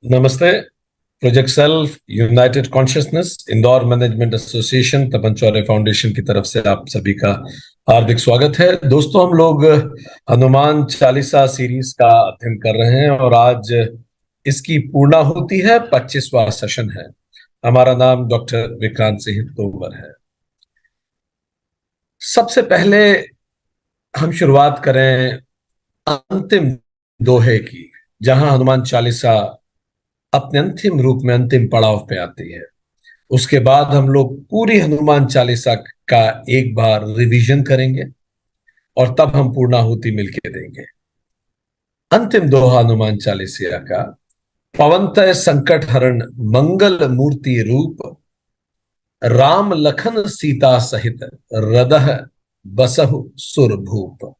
नमस्ते। Project self, United consciousness, Indore management association, Tapan Chaure foundation की तरफ से आप सभी का हार्दिक स्वागत है। दोस्तों, हम लोग हनुमान चालीसा सीरीज का अध्ययन कर रहे हैं और आज इसकी पूर्णाहुति है, 25वां सेशन है। हमारा नाम डॉक्टर विक्रांत सिंह तोमर है। सबसे पहले हम शुरुआत करें अंतिम दोहे की, जहां हनुमान चालीसा अपने अंतिम रूप में अंतिम पड़ाव पे आती है। उसके बाद हम लोग पूरी हनुमान चालीसा का एक बार रिवीजन करेंगे और तब हम पूर्णाहुति मिलके देंगे। अंतिम दोहा हनुमान चालीसा का: पवनतय संकट हरण मंगल मूर्ति रूप, राम लखन सीता सहित हृदय बसहु सुर भूप।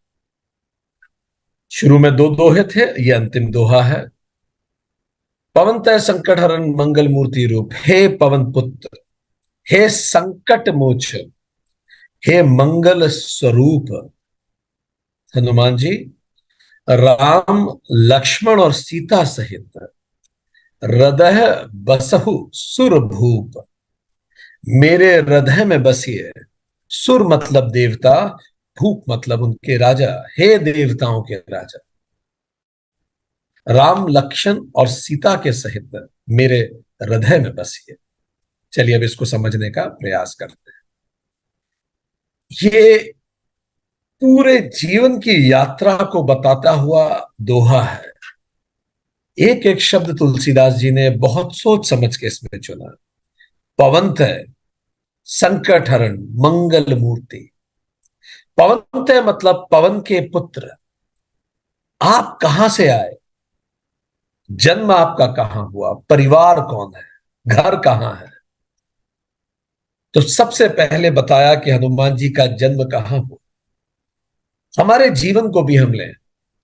शुरू में दो दोहे थे, ये अंतिम दोहा है। पवनतय संकट हरण मंगल मूर्ति रूप, हे पवन पुत्र, हे संकट मोच, हे मंगल स्वरूप हनुमान जी, राम लक्ष्मण और सीता सहित हृदय बसहु सुर भूप। मेरे हृदय में बसिए। सुर मतलब देवता, भूप मतलब उनके राजा। हे देवताओं के राजा, राम लक्ष्मण और सीता के सहित मेरे हृदय में बसिए। चलिए अब इसको समझने का प्रयास करते हैं। ये पूरे जीवन की यात्रा को बताता हुआ दोहा है। एक एक शब्द तुलसीदास जी ने बहुत सोच समझ के इसमें चुना। पवनतय, संकट हरण, मंगल मूर्ति। पवनतय मतलब पवन के पुत्र। आप कहां से आए, जन्म आपका कहां हुआ, परिवार कौन है, घर कहां है। तो सबसे पहले बताया कि हनुमान जी का जन्म कहां हुआ। हमारे जीवन को भी हम लें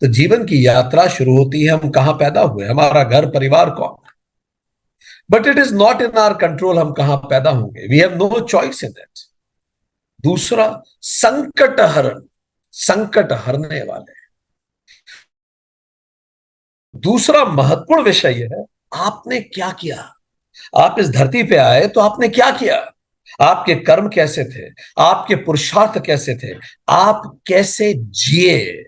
तो जीवन की यात्रा शुरू होती है, हम कहां पैदा हुए, हमारा घर परिवार कौन। But it is not in our control हम कहां पैदा होंगे। We have no choice in it. दूसरा, संकट हरण, संकट हरने वाले। दूसरा महत्वपूर्ण विषय यह है, आपने क्या किया। आप इस धरती पे आए तो आपने क्या किया, आपके कर्म कैसे थे, आपके पुरुषार्थ कैसे थे, आप कैसे जिए।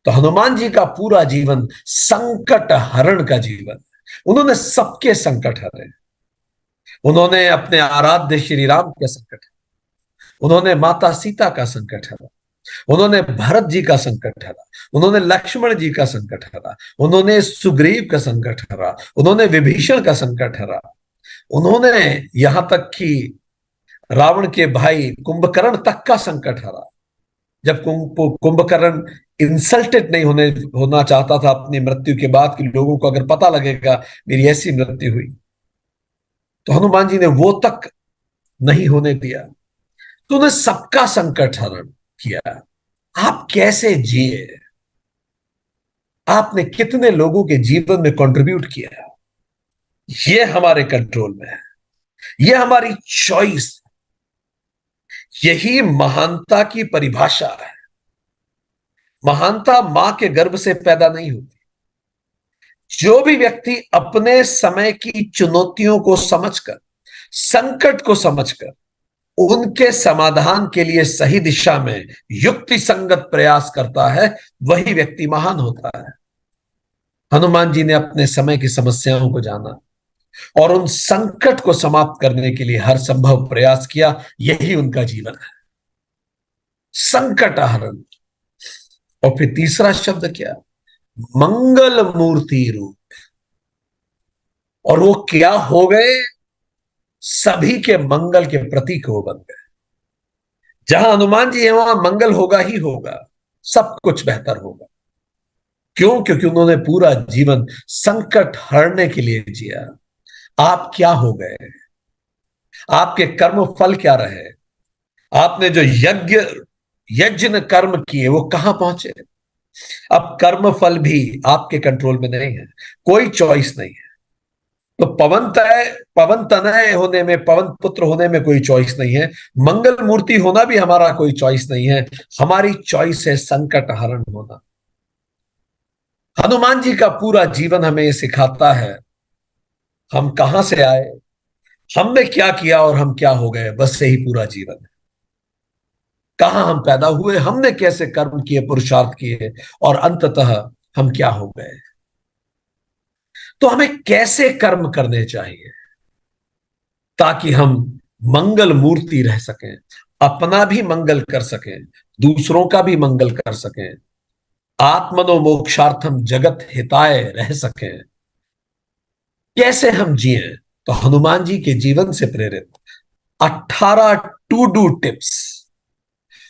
तो हनुमान जी का पूरा जीवन संकट हरण का जीवन। उन्होंने सबके संकट हरे। उन्होंने अपने आराध्य श्री राम के संकट, उन्होंने माता सीता का संकट हरा, उन्होंने भरत जी का संकट हरा, उन्होंने लक्ष्मण जी का संकट हरा, उन्होंने सुग्रीव का संकट हरा, उन्होंने विभीषण का संकट हरा, उन्होंने यहां तक कि रावण के भाई कुंभकर्ण तक का संकट हरा। जब कुंभकर्ण इंसल्टेड नहीं होना चाहता था अपनी मृत्यु के बाद कि लोगों को अगर पता लगेगा मेरी ऐसी मृत्यु हुई, तो हनुमान जी ने वो तक नहीं होने दिया। तो उन्हें सबका संकट हरण किया। आप कैसे जिए, आपने कितने लोगों के जीवन में कंट्रीब्यूट किया, ये हमारे कंट्रोल में है, ये हमारी चॉइस। यही महानता की परिभाषा है। महानता मां के गर्भ से पैदा नहीं होती। जो भी व्यक्ति अपने समय की चुनौतियों को समझकर, संकट को समझकर उनके समाधान के लिए सही दिशा में युक्ति संगत प्रयास करता है, वही व्यक्ति महान होता है। हनुमान जी ने अपने समय की समस्याओं को जाना और उन संकट को समाप्त करने के लिए हर संभव प्रयास किया। यही उनका जीवन है, संकट हरण। और फिर तीसरा शब्द क्या, मंगल मूर्ति रूप। और वो क्या हो गए, सभी के मंगल के प्रतीक वो बन गए। जहां हनुमान जी है वहां मंगल होगा ही होगा, सब कुछ बेहतर होगा। क्यों? क्योंकि उन्होंने पूरा जीवन संकट हरने के लिए जिया। आप क्या हो गए, आपके कर्म फल क्या रहे, आपने जो यज्ञ कर्म किए वो कहां पहुंचे। अब कर्म फल भी आपके कंट्रोल में नहीं है, कोई चॉइस नहीं है। तो पवन तनय होने में, पवन पुत्र होने में कोई चॉइस नहीं है। मंगल मूर्ति होना भी हमारा कोई चॉइस नहीं है। हमारी चॉइस है संकट हरण होना। हनुमान जी का पूरा जीवन हमें ये सिखाता है, हम कहां से आए, हमने क्या किया और हम क्या हो गए, बस यही पूरा जीवन है। कहां हम पैदा हुए, हमने कैसे कर्म किए, पुरुषार्थ किए, और अंततः हम क्या हो गए। तो हमें कैसे कर्म करने चाहिए ताकि हम मंगल मूर्ति रह सकें, अपना भी मंगल कर सकें, दूसरों का भी मंगल कर सकें, आत्मनो मोक्षार्थम जगत हिताय रह सकें। कैसे हम जिए, तो हनुमान जी के जीवन से प्रेरित 18 टू डू टिप्स,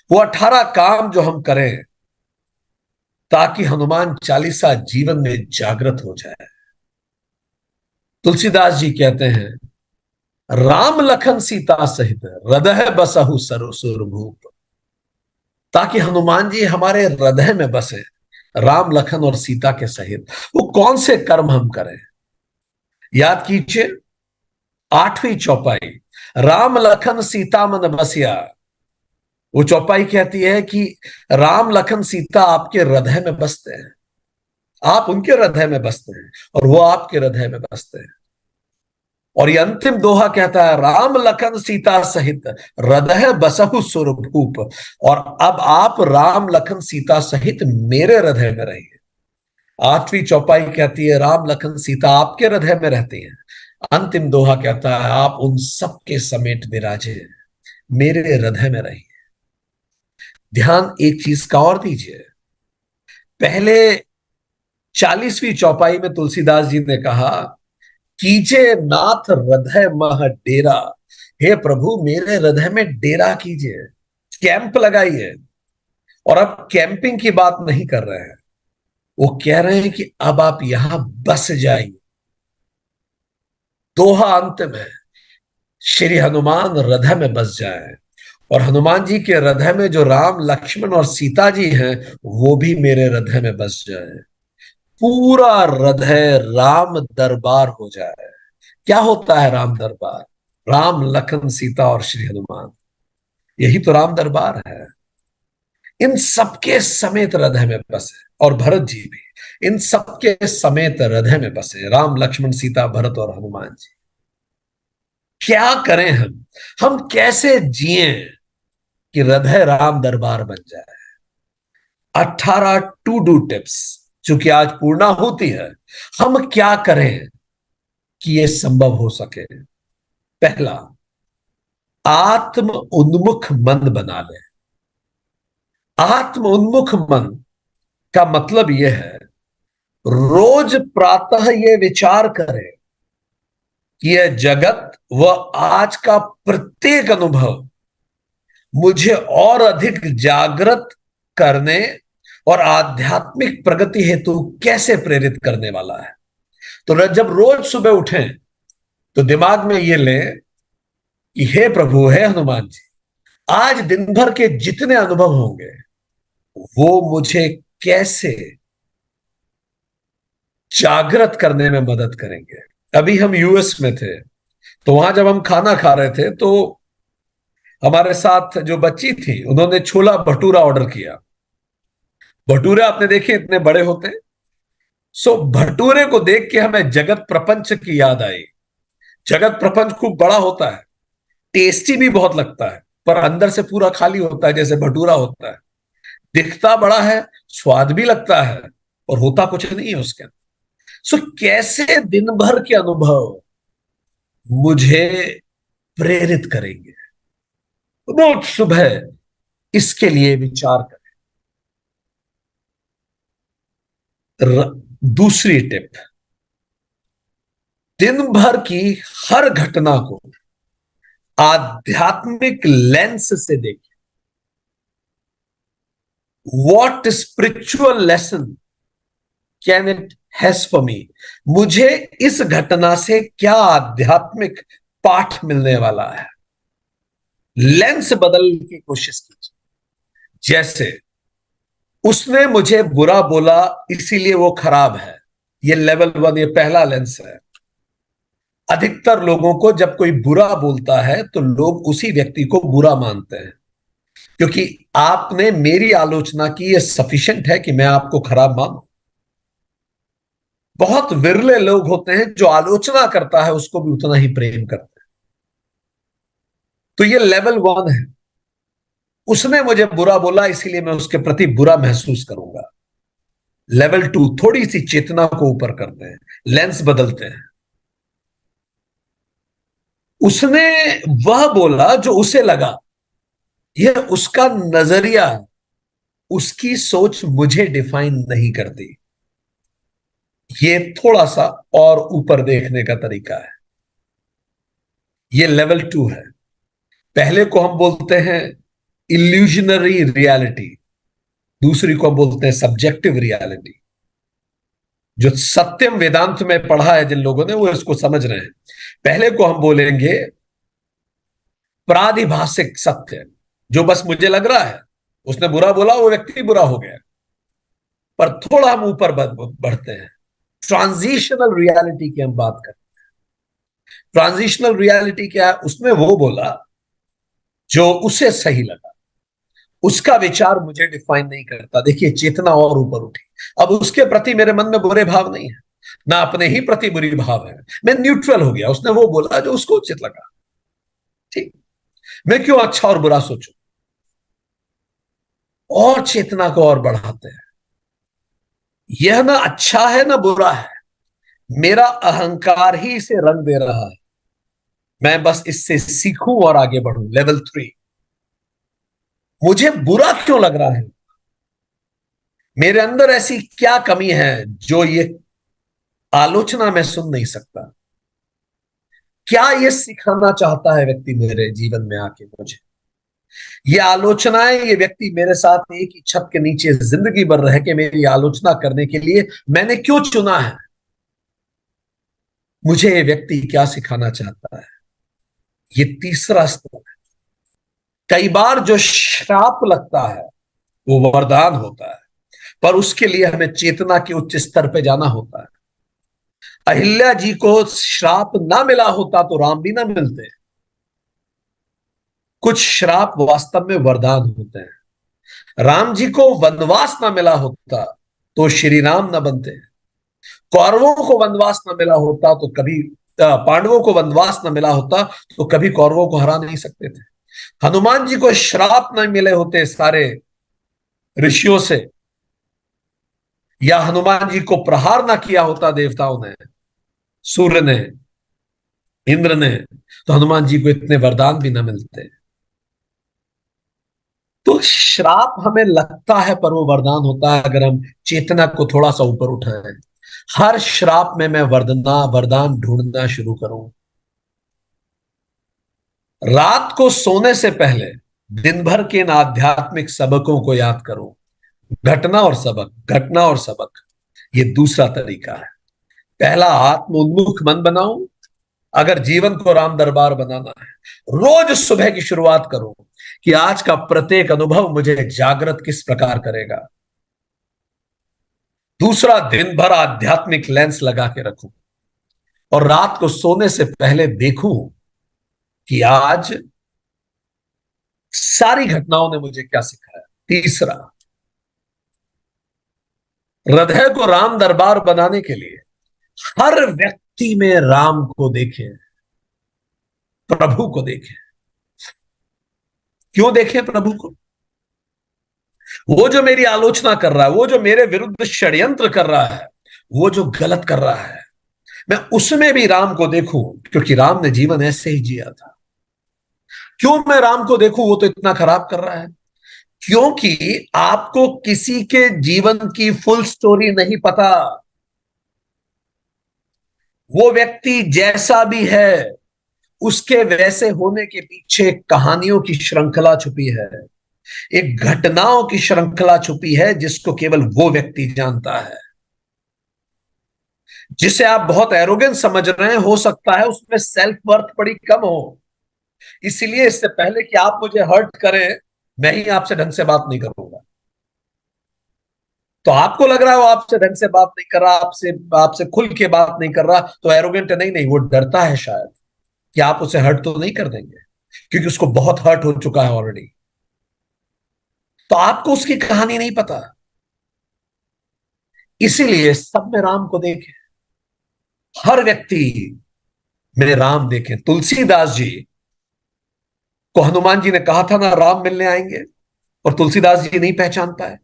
वो 18 काम जो हम करें ताकि हनुमान चालीसा जीवन में जागृत हो जाए। तुलसीदास जी कहते हैं, राम लखन सीता सहित हृदय बसहु सरसुर भूप, ताकि हनुमान जी हमारे हृदय में बसे, राम लखन और सीता के सहित। वो कौन से कर्म हम करें, याद कीजिए, 8वीं चौपाई, राम लखन सीता मन बसिया। वो चौपाई कहती है कि राम लखन सीता आपके हृदय में बसते हैं, आप उनके हृदय में बसते हैं और वो आपके हृदय में बसते हैं। और ये अंतिम दोहा कहता है, राम लखन सीता सहित हृदय बसहु सुरभूप, और अब आप राम लखन सीता सहित मेरे हृदय में रहिए। 8वीं चौपाई कहती है, राम लखन सीता आपके हृदय में रहती हैं। अंतिम दोहा कहता है, आप उन सबके समेत विराजे, मेरे हृदय में रहिए। ध्यान एक चीज का और दीजिए, पहले 40वीं चौपाई में तुलसीदास जी ने कहा, कीजिए नाथ हृदय मह डेरा, हे प्रभु मेरे हृदय में डेरा कीजिए, कैंप लगाइए। और अब कैंपिंग की बात नहीं कर रहे हैं, वो कह रहे हैं कि अब आप यहां बस जाइए। दोहा अंत में, श्री हनुमान हृदय में बस जाए, और हनुमान जी के हृदय में जो राम लक्ष्मण और सीता जी हैं, वो भी मेरे हृदय में बस जाए, पूरा हृदय राम दरबार हो जाए। क्या होता है राम दरबार? राम लखन सीता और श्री हनुमान, यही तो राम दरबार है। इन सबके समेत हृदय में बसे, और भरत जी भी इन सबके समेत हृदय में बसे, राम लक्ष्मण सीता भरत और हनुमान जी। क्या करें हम कैसे जिए कि हृदय राम दरबार बन जाए। 18 टू डू टिप्स, चूंकि आज पूर्णा होती है, हम क्या करें कि यह संभव हो सके। पहला, आत्म उन्मुख मन बना ले। आत्म उन्मुख मन का मतलब यह है, रोज प्रातः यह विचार करें कि यह जगत व आज का प्रत्येक अनुभव मुझे और अधिक जागृत करने और आध्यात्मिक प्रगति हेतु कैसे प्रेरित करने वाला है। तो जब रोज सुबह उठें तो दिमाग में ये लें कि हे प्रभु, हे हनुमान जी, आज दिन भर के जितने अनुभव होंगे वो मुझे कैसे जागृत करने में मदद करेंगे। अभी हम यूएस में थे, तो वहां जब हम खाना खा रहे थे तो हमारे साथ जो बच्ची थी, उन्होंने छोला भटूरा ऑर्डर किया। भटूरे आपने देखे, इतने बड़े होते हैं। सो भटूरे को देख के हमें जगत प्रपंच की याद आई। जगत प्रपंच खूब बड़ा होता है, टेस्टी भी बहुत लगता है, पर अंदर से पूरा खाली होता है, जैसे भटूरा होता है। दिखता बड़ा है, स्वाद भी लगता है, और होता कुछ नहीं है उसके अंदर। सो कैसे दिन भर के अनुभव मुझे प्रेरित करेंगे, रोज सुबह इसके लिए विचार करें। दूसरी टिप, दिन भर की हर घटना को आध्यात्मिक लेंस से देखें। What spiritual lesson can it has for me, मुझे इस घटना से क्या आध्यात्मिक पाठ मिलने वाला है। लेंस बदलने की कोशिश कीजिए। जैसे उसने मुझे बुरा बोला इसीलिए वो खराब है, ये लेवल 1, ये पहला लेंस है। अधिकतर लोगों को जब कोई बुरा बोलता है तो लोग उसी व्यक्ति को बुरा मानते हैं, क्योंकि आपने मेरी आलोचना की, ये सफिशिएंट है कि मैं आपको खराब मानूं। बहुत विरले लोग होते हैं जो आलोचना करता है उसको भी उतना ही प्रेम करते हैं। तो ये लेवल 1 है। उसने मुझे बुरा बोला इसीलिए मैं उसके प्रति बुरा महसूस करूंगा। लेवल 2, थोड़ी सी चेतना को ऊपर करते हैं, लेंस बदलते हैं। उसने वह बोला जो उसे लगा, यह उसका नजरिया, उसकी सोच मुझे डिफाइन नहीं करती। ये थोड़ा सा और ऊपर देखने का तरीका है। ये लेवल 2 है। पहले को हम बोलते हैं इल्यूजनरी रियलिटी, दूसरी को हम बोलते हैं सब्जेक्टिव रियलिटी। जो सत्यम वेदांत में पढ़ा है जिन लोगों ने, वो इसको समझ रहे हैं। पहले को हम बोलेंगे प्रादिभाषिक सत्य, जो बस मुझे लग रहा है, उसने बुरा बोला, वो व्यक्ति बुरा हो गया। पर थोड़ा हम ऊपर बढ़ते हैं, ट्रांजिशनल रियलिटी की हम बात करते हैं। ट्रांजिशनल रियलिटी क्या है? उसमें वो बोला जो उसे सही लगा, उसका विचार मुझे डिफाइन नहीं करता। देखिए, चेतना और ऊपर उठी। अब उसके प्रति मेरे मन में बुरे भाव नहीं है, ना अपने ही प्रति बुरी भाव है। मैं न्यूट्रल हो गया। उसने वो बोला जो उसको उचित लगा। ठीक, मैं क्यों अच्छा और बुरा सोचूं? और चेतना को और बढ़ाते हैं। यह ना अच्छा है ना बुरा है, मेरा अहंकार ही इसे रंग दे रहा है। मैं बस इससे सीखूं और आगे बढ़ूं। लेवल 3, मुझे बुरा क्यों लग रहा है? मेरे अंदर ऐसी क्या कमी है जो ये आलोचना मैं सुन नहीं सकता? क्या ये सिखाना चाहता है व्यक्ति मेरे जीवन में आके मुझे? ये आलोचनाएं, ये व्यक्ति मेरे साथ एक ही छत के नीचे जिंदगी भर रह के मेरी आलोचना करने के लिए मैंने क्यों चुना है? मुझे ये व्यक्ति क्या सिखाना चाहता है? ये तीसरा स्तर है। कई बार जो श्राप लगता है वो वरदान होता है, पर उसके लिए हमें चेतना के उच्च स्तर पे जाना होता है। अहिल्या जी को श्राप ना मिला होता तो राम भी ना मिलते। कुछ श्राप वास्तव में वरदान होते हैं। राम जी को वनवास ना मिला होता तो श्री राम ना बनते। कौरवों को वनवास ना मिला होता तो कभी पांडवों को वनवास न मिला होता तो कभी कौरवों को हरा नहीं सकते थे। हनुमान जी को श्राप न मिले होते सारे ऋषियों से, या हनुमान जी को प्रहार ना किया होता देवताओं ने, सूर्य ने, इंद्र ने, तो हनुमान जी को इतने वरदान भी न मिलते। तो श्राप हमें लगता है पर वो वरदान होता है अगर हम चेतना को थोड़ा सा ऊपर उठाएं। हर श्राप में मैं वरदान ढूंढना शुरू करूं। रात को सोने से पहले दिन भर के इन आध्यात्मिक सबकों को याद करो। घटना और सबक, घटना और सबक, ये दूसरा तरीका है। पहला, आत्म उन्मुख मन बनाओ। अगर जीवन को राम दरबार बनाना है, रोज सुबह की शुरुआत करो कि आज का प्रत्येक अनुभव मुझे जागृत किस प्रकार करेगा। दूसरा, दिन भर आध्यात्मिक लेंस लगा के रखूं और रात को सोने से पहले देखूं कि आज सारी घटनाओं ने मुझे क्या सिखाया। तीसरा, हृदय को राम दरबार बनाने के लिए हर व्यक्ति में राम को देखें, प्रभु को देखें। क्यों देखें प्रभु को? वो जो मेरी आलोचना कर रहा है, वो जो मेरे विरुद्ध षड्यंत्र कर रहा है, वो जो गलत कर रहा है, मैं उसमें भी राम को देखूं, क्योंकि राम ने जीवन ऐसे ही जिया था। क्यों मैं राम को देखूं? वो तो इतना खराब कर रहा है। क्योंकि आपको किसी के जीवन की फुल स्टोरी नहीं पता। वो व्यक्ति जैसा भी है, उसके वैसे होने के पीछे कहानियों की श्रृंखला छुपी है, एक घटनाओं की श्रृंखला छुपी है जिसको केवल वो व्यक्ति जानता है। जिसे आप बहुत एरोगेंस समझ रहे हैं, हो सकता है उसमें सेल्फ वर्थ बड़ी कम हो। इसीलिए इससे पहले कि आप मुझे हर्ट करें, मैं ही आपसे ढंग से बात नहीं करूंगा। तो आपको लग रहा है वो आपसे ढंग से बात नहीं कर रहा, आपसे आपसे खुल के बात नहीं कर रहा, तो एरोगेंट नहीं, नहीं, वो डरता है शायद कि आप उसे हर्ट तो नहीं कर देंगे, क्योंकि उसको बहुत हर्ट हो चुका है ऑलरेडी। तो आपको उसकी कहानी नहीं पता। इसीलिए सब में राम को देखें। हर व्यक्ति में राम देखें। तुलसीदास जी को हनुमान जी ने कहा था ना राम मिलने आएंगे, और तुलसीदास जी नहीं पहचान पाए।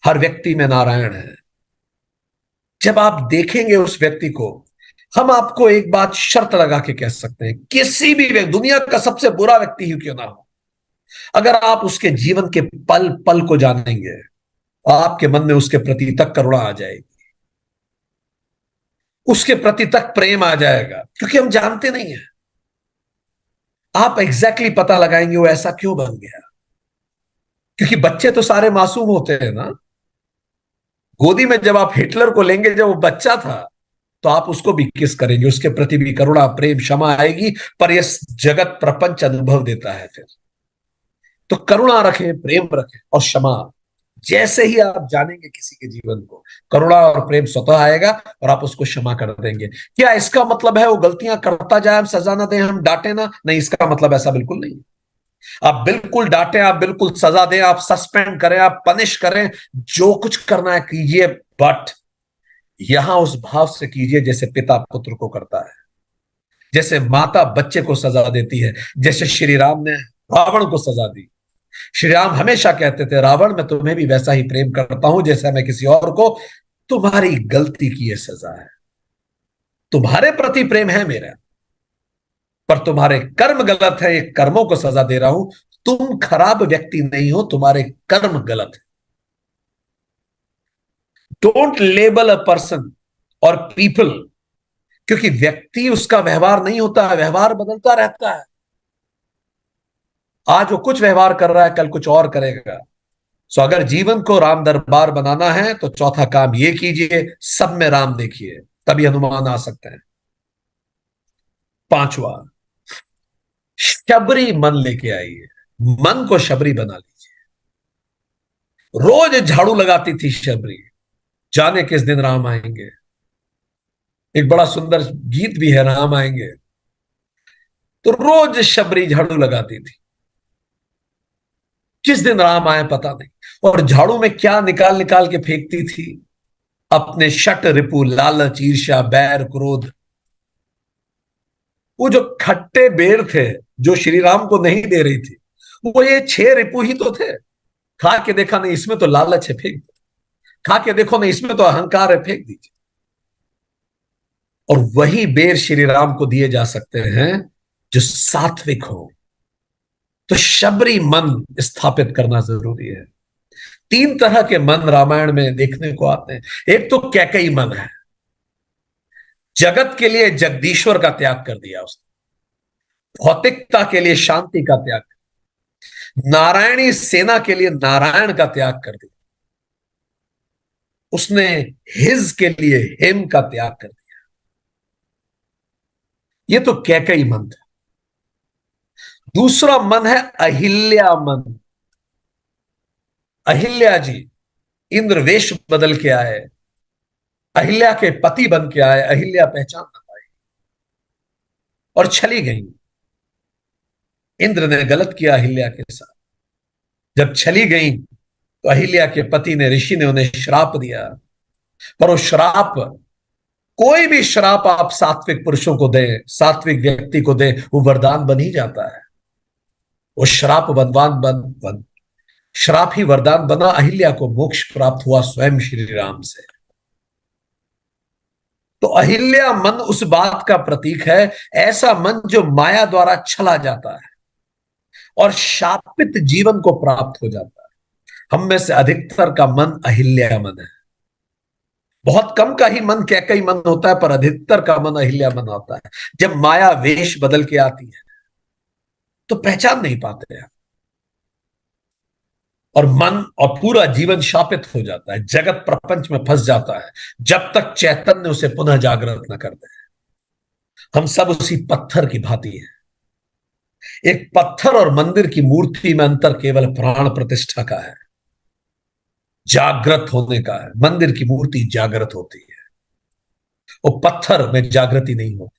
हर व्यक्ति में नारायण है। जब आप देखेंगे उस व्यक्ति को, हम आपको एक बात शर्त लगा के कह सकते हैं, किसी भी व्यक्ति, दुनिया का सबसे बुरा व्यक्ति ही क्यों ना हो, अगर आप उसके जीवन के पल पल को जानेंगे, आपके मन में उसके प्रति तक करुणा आ जाएगी, उसके प्रति तक प्रेम आ जाएगा, क्योंकि हम जानते नहीं है। आप एग्जैक्टली पता लगाएंगे वो ऐसा क्यों बन गया। क्योंकि बच्चे तो सारे मासूम होते हैं ना। गोदी में जब आप हिटलर को लेंगे, जब वो बच्चा था, तो आप उसको भी किस करेंगे, उसके प्रति भी करुणा प्रेम क्षमा आएगी। पर यह जगत प्रपंच अनुभव देता है फिर। तो करुणा रखें, प्रेम रखें और क्षमा। जैसे ही आप जानेंगे किसी के जीवन को, करुणा और प्रेम स्वतः आएगा और आप उसको क्षमा कर देंगे। क्या इसका मतलब है वो गलतियां करता जाए, हम सजा ना दें, हम डांटे ना? नहीं, इसका मतलब ऐसा बिल्कुल नहीं। आप बिल्कुल डांटें, आप बिल्कुल सजा दें, आप सस्पेंड करें, आप पनिश करें, जो कुछ करना है कीजिए, बट यहां उस भाव से कीजिए जैसे पिता पुत्र को करता है, जैसे माता बच्चे को सजा देती है, जैसे श्री राम ने रावण को सजा दी। श्री राम हमेशा कहते थे, रावण मैं तुम्हें भी वैसा ही प्रेम करता हूं जैसा मैं किसी और को। तुम्हारी गलती की यह सजा है, तुम्हारे प्रति प्रेम है मेरा, पर तुम्हारे कर्म गलत है, ये कर्मों को सजा दे रहा हूं। तुम खराब व्यक्ति नहीं हो, तुम्हारे कर्म गलत है। डोंट लेबल अ पर्सन और पीपल, क्योंकि व्यक्ति उसका व्यवहार नहीं होता है, व्यवहार बदलता रहता है। आज वो कुछ व्यवहार कर रहा है, कल कुछ और करेगा। सो अगर जीवन को राम दरबार बनाना है तो चौथा काम ये कीजिए, सब में राम देखिए, तभी हनुमान आ सकते हैं। पांचवा, शबरी मन लेके आइए, मन को शबरी बना लीजिए। रोज झाड़ू लगाती थी शबरी, जाने किस दिन राम आएंगे। एक बड़ा सुंदर गीत भी है, राम आएंगे। तो रोज शबरी झाड़ू लगाती थी, किस दिन राम आए पता नहीं। और झाड़ू में क्या निकाल निकाल के फेंकती थी? अपने शट रिपु, लालच, ईर्ष्या, बैर, क्रोध। वो जो खट्टे बेर थे, जो श्री राम को नहीं दे रही थी, वो ये 6 रिपु ही तो थे। खा के देखा नहीं, इसमें तो लालच है, फेंक दो। खा के देखो नहीं, इसमें तो अहंकार है, फेंक दीजिए। और वही बेर श्री राम को दिए जा सकते हैं जो सात्विक हो। तो शबरी मन स्थापित करना जरूरी है। 3 तरह के मन रामायण में देखने को आते हैं। एक तो कैकई मन है, जगत के लिए जगदीश्वर का त्याग कर दिया उसने, भौतिकता के लिए शांति का त्याग, नारायणी सेना के लिए नारायण का त्याग कर दिया उसने, हिज के लिए हिम का त्याग कर दिया। ये तो कैकई मन था। दूसरा मन है अहिल्या मन। अहिल्या जी इंद्र वेश बदल के आए, अहिल्या के पति बन के आए, अहिल्या पहचान ना पाई और चली गई। इंद्र ने गलत किया अहिल्या के साथ। जब चली गई तो अहिल्या के पति ने, ऋषि ने उन्हें श्राप दिया। पर वो श्राप, कोई भी श्राप आप सात्विक पुरुषों को दें, सात्विक व्यक्ति को दें, वो वरदान बन ही जाता है। वो श्राप बन श्राप ही वरदान बना। अहिल्या को मोक्ष प्राप्त हुआ स्वयं श्री राम से। तो अहिल्या मन उस बात का प्रतीक है, ऐसा मन जो माया द्वारा छला जाता है और शापित जीवन को प्राप्त हो जाता है। हम में से अधिकतर का मन अहिल्या मन है। बहुत कम का ही मन कैकई मन होता है, पर अधिकतर का मन अहिल्या मन होता है। जब माया वेश बदल के आती है तो पहचान नहीं पाते हैं, और मन और पूरा जीवन शापित हो जाता है, जगत प्रपंच में फंस जाता है, जब तक चैतन्य उसे पुनः जागृत न कर दे। हम सब उसी पत्थर की भांति हैं। एक पत्थर और मंदिर की मूर्ति में अंतर केवल प्राण प्रतिष्ठा का है, जागृत होने का है। मंदिर की मूर्ति जागृत होती है, वो पत्थर में जागृति नहीं होती।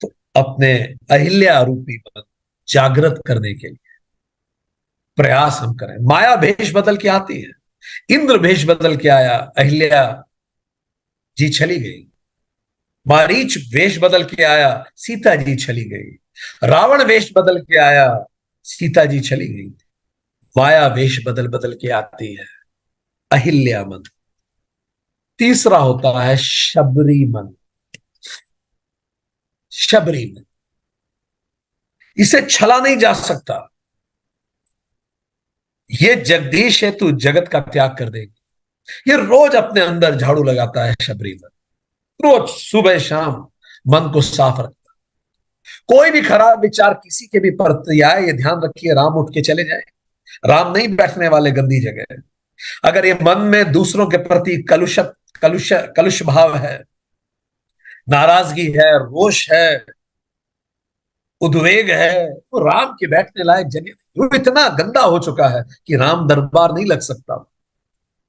तो अपने अहिल्या रूपी मन जागृत करने के लिए प्रयास हम करें। माया भेष बदल के आती है, इंद्र भेष बदल के आया, अहिल्या जी चली गई। मारीच वेश बदल के आया, सीता जी चली गई। रावण वेश बदल के आया, सीता जी चली गई। माया वेश बदल बदल के आती है, अहिल्या मन। तीसरा होता है शबरी मन। शबरी मन, इसे छला नहीं जा सकता। ये जगदीश है, तू जगत का त्याग कर देगी। ये रोज अपने अंदर झाड़ू लगाता है शबरी मन, रोज सुबह शाम मन को साफ रखता। कोई भी खराब विचार किसी के भी प्रति आए, ये ध्यान रखिए, राम उठ के चले जाए। राम नहीं बैठने वाले गंदी जगह। अगर ये मन में दूसरों के प्रति कलुष कलुष कलुष भाव है, नाराजगी है, रोष है, उद्वेग है, तो राम के बैठने लायक जगह नहीं। वो इतना गंदा हो चुका है कि राम दरबार नहीं लग सकता।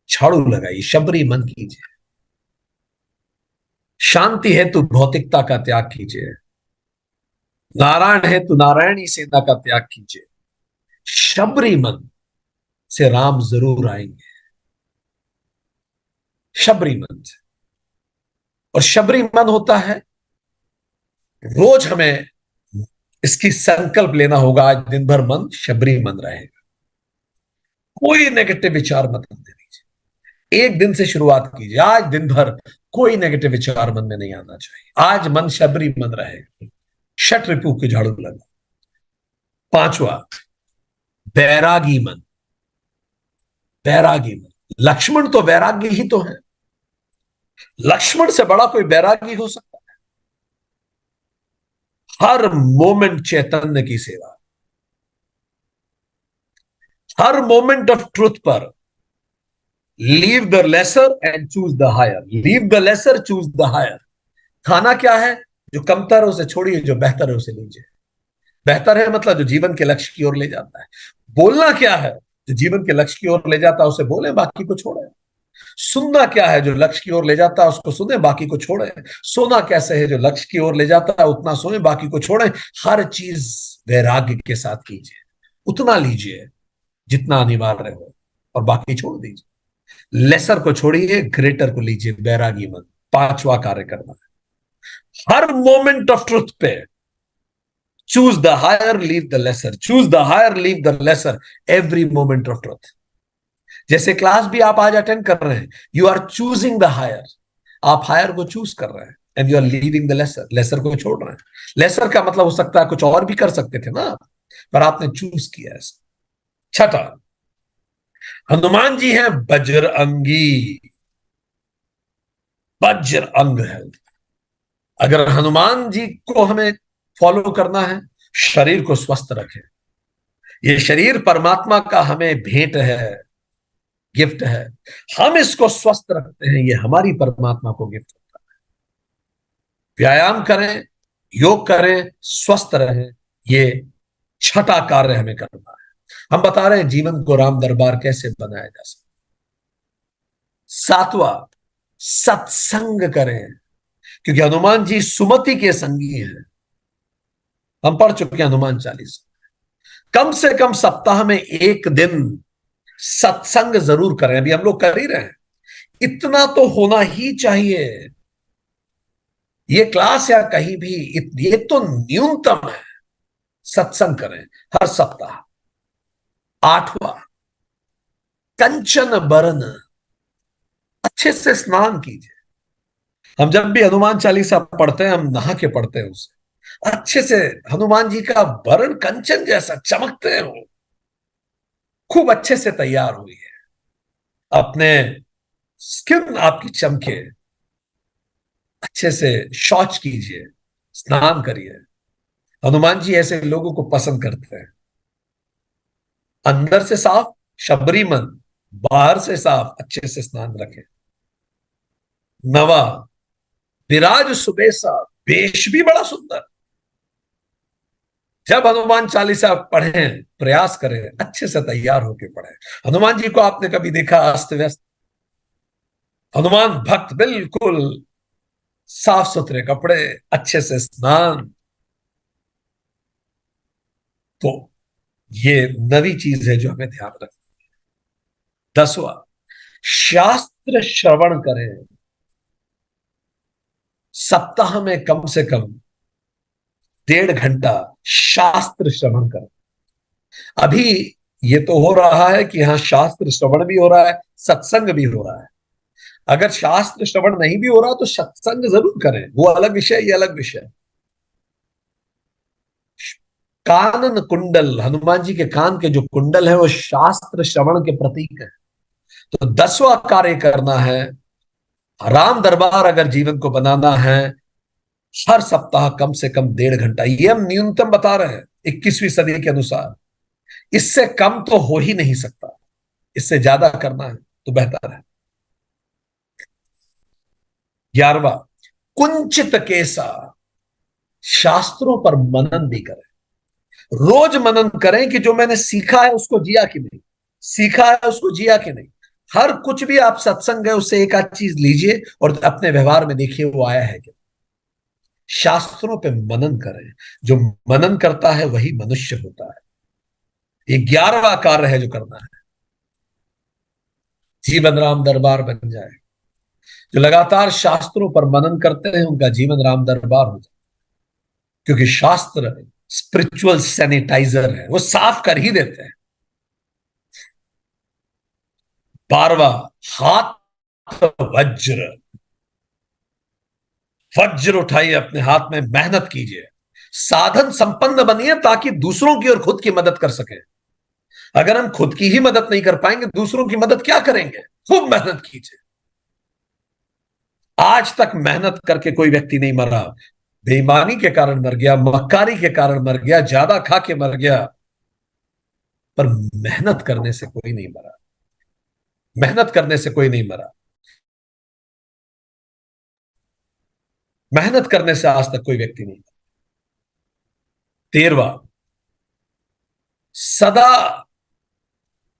झाड़ू लगाइए, शबरी मन कीजिए। शांति है तो भौतिकता का त्याग कीजिए। नारायण है तो नारायणी सेना का त्याग कीजिए। शबरी मन से राम जरूर आएंगे। शबरी मन से। और शबरी मन होता है, रोज हमें इसकी संकल्प लेना होगा, आज दिन भर मन शबरी मन रहेगा। कोई नेगेटिव विचार मत आने दीजिए। एक दिन से शुरुआत कीजिए, आज दिन भर कोई नेगेटिव विचार मन में नहीं आना चाहिए। आज मन शबरी मन रहेगा। षट रिपु के झाड़ू लगा। पांचवा, बैरागी मन। बैरागी मन, लक्ष्मण तो वैरागी ही तो है। लक्ष्मण से बड़ा कोई बैरागी हो सकता है? हर मोमेंट चैतन्य की सेवा, हर मोमेंट ऑफ ट्रुथ पर leave the lesser and choose the higher. Leave the lesser, choose the higher. खाना क्या है? जो कमतर है उसे छोड़िए, जो बेहतर है उसे लीजिए। बेहतर है मतलब जो जीवन के लक्ष्य की ओर ले जाता है। बोलना क्या है? जो जीवन के लक्ष्य की ओर ले जाता है उसे बोले, बाकी को छोड़े। सुनना क्या है? जो लक्ष्य की ओर ले जाता है उसको सुने, बाकी को छोड़े। सोना कैसे है? जो लक्ष्य की ओर ले जाता है उतना सोए, बाकी को छोड़े। हर चीज वैराग्य के साथ कीजिए। उतना लीजिए जितना अनिवार्य हो, और बाकी छोड़ दीजिए। लेसर को छोड़िए, ग्रेटर को लीजिए। बैरागी मन। पांचवा कार्य करना है, हर मोमेंट ऑफ ट्रुथ पे choose the higher, leave the lesser. Choose the higher, leave the lesser, every moment of truth. जैसे क्लास भी आप आज अटेंड कर रहे हैं, you are choosing the higher. आप हायर को चूज कर रहे हैं, and you are leaving the lesser. Lesser को छोड़ रहे हैं। लेसर का मतलब हो सकता है कुछ और भी कर सकते थे ना, पर आपने चूज किया है। छठा, हनुमान जी हैं बजरंगी। वज्र अंग है। अगर हनुमान जी को हमें फॉलो करना है, शरीर को स्वस्थ रखें। ये शरीर परमात्मा का हमें भेंट है, गिफ्ट है। हम इसको स्वस्थ रखते हैं, ये हमारी परमात्मा को गिफ्ट होता है। व्यायाम करें, योग करें, स्वस्थ रहें, ये छठा कार्य हमें करना है। हम बता रहे हैं जीवन को राम दरबार कैसे बनाया जा सकता। सातवां, सत्संग करें, क्योंकि हनुमान जी सुमति के संगी हैं। हम पढ़ चुके हैं हनुमान चालीसा। कम से कम सप्ताह में एक दिन सत्संग जरूर करें। अभी हम लोग कर ही रहे हैं। इतना तो होना ही चाहिए। ये क्लास या कहीं भी, ये तो न्यूनतम है। सत्संग करें हर सप्ताह। आठवां, कंचन बरन, अच्छे से स्नान कीजिए। हम जब भी हनुमान चालीसा पढ़ते हैं, हम नहा के पढ़ते हैं उसे अच्छे से। हनुमान जी का वर्ण कंचन जैसा चमकते हैं, वो खूब अच्छे से तैयार हुई है। अपने स्किन आपकी चमके, अच्छे से शौच कीजिए, स्नान करिए। हनुमान जी ऐसे लोगों को पसंद करते हैं। अंदर से साफ शबरी मन, बाहर से साफ अच्छे से स्नान रखें। नवा, विराज सुबेसा, वेश भी बड़ा सुंदर। जब हनुमान चालीसा पढ़ें, प्रयास करें अच्छे से तैयार होकर पढ़ें। हनुमान जी को आपने कभी देखा अस्त व्यस्त? हनुमान भक्त बिल्कुल साफ सुथरे कपड़े, अच्छे से स्नान। तो ये नवी चीज है जो हमें ध्यान रखना। दसवां, शास्त्र श्रवण करें। सप्ताह में कम से कम 1.5 घंटा शास्त्र श्रवण करें। अभी ये तो हो रहा है कि यहां शास्त्र श्रवण भी हो रहा है, सत्संग भी हो रहा है। अगर शास्त्र श्रवण नहीं भी हो रहा तो सत्संग जरूर करें, वो अलग विषय, ये अलग विषय। कानन कुंडल, हनुमान जी के कान के जो कुंडल है वो शास्त्र श्रवण के प्रतीक है। तो 10वां कार्य करना है, राम दरबार अगर जीवन को बनाना है, हर सप्ताह कम से कम 1.5 घंटा, ये हम न्यूनतम बता रहे हैं 21वीं सदी के अनुसार। इससे कम तो हो ही नहीं सकता, इससे ज्यादा करना है तो बेहतर है। 11वां, कुंचित केसा, शास्त्रों पर मनन भी करें। रोज मनन करें कि जो मैंने सीखा है उसको जिया कि नहीं, सीखा है उसको जिया कि नहीं। हर कुछ भी आप सत्संग है उससे एक आध चीज लीजिए और अपने व्यवहार में देखिए वो आया है कि। शास्त्रों पे मनन करें, जो मनन करता है वही मनुष्य होता है। ये 11वां कार्य है जो करना है, जीवन राम दरबार बन जाए। जो लगातार शास्त्रों पर मनन करते हैं उनका जीवन राम दरबार हो जाए, क्योंकि शास्त्र स्पिरिचुअल सैनिटाइजर है, वो साफ कर ही देते हैं। 12वां, हाथ वज्र, वज्र उठाइए अपने हाथ में, मेहनत कीजिए, साधन संपन्न बनिए ताकि दूसरों की और खुद की मदद कर सके। अगर हम खुद की ही मदद नहीं कर पाएंगे दूसरों की मदद क्या करेंगे। खूब मेहनत कीजिए। आज तक मेहनत करके कोई व्यक्ति नहीं मरा, बेईमानी के कारण मर गया, मक्कारी के कारण मर गया, ज्यादा खा के मर गया, पर मेहनत करने से कोई नहीं मरा। मेहनत करने से कोई नहीं मरा, मेहनत करने से आज तक कोई व्यक्ति नहीं मरा। 13वां, सदा,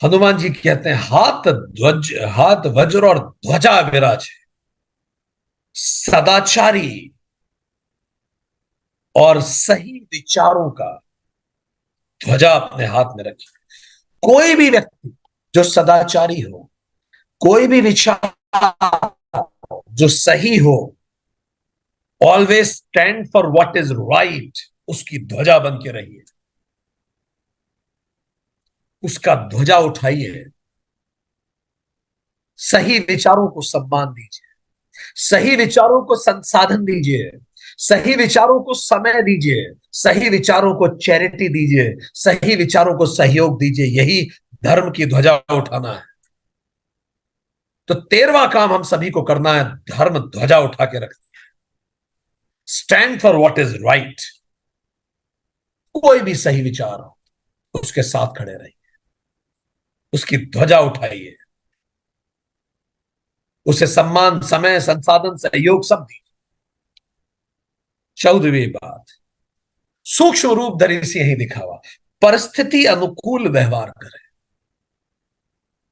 हनुमान जी कहते हैं हाथ वज्र और ध्वजा विराजे, सदाचारी और सही विचारों का ध्वजा अपने हाथ में रखिए। कोई भी व्यक्ति जो सदाचारी हो, कोई भी विचार जो सही हो, always stand for what is right, उसकी ध्वजा बन के रहिए, उसका ध्वजा उठाइए। सही विचारों को सम्मान दीजिए, सही विचारों को संसाधन दीजिए, सही विचारों को समय दीजिए, सही विचारों को चैरिटी दीजिए, सही विचारों को सहयोग दीजिए। यही धर्म की ध्वजा उठाना है। तो 13वां काम हम सभी को करना है, धर्म ध्वजा उठा के रखना, stand for what is right. कोई भी सही विचार हो उसके साथ खड़े रहिए, उसकी ध्वजा उठाइए, उसे सम्मान, समय, संसाधन, सहयोग सब दीजिए। 14वीं बात, सूक्ष्म रूप धरि से यही दिखावा, परिस्थिति अनुकूल व्यवहार करें,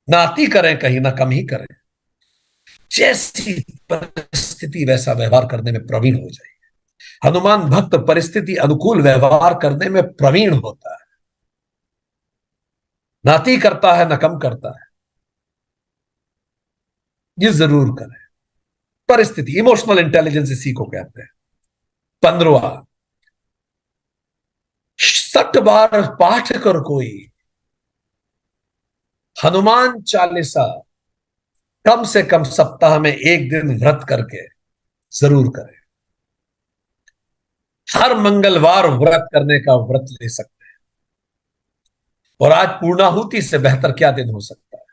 ना अति करें कहीं, ना कम ही करें। जैसी परिस्थिति वैसा व्यवहार करने में प्रवीण हो जाए। हनुमान भक्त परिस्थिति अनुकूल व्यवहार करने में प्रवीण होता है, ना अति करता है ना कम करता है। ये जरूर करें। परिस्थिति, इमोशनल इंटेलिजेंस इसी को कहते हैं। 15वां, 60 बार पाठ कर कोई, हनुमान चालीसा कम से कम सप्ताह में एक दिन व्रत करके जरूर करें। हर मंगलवार व्रत करने का व्रत ले सकते हैं, और आज पूर्णाहुति से बेहतर क्या दिन हो सकता है।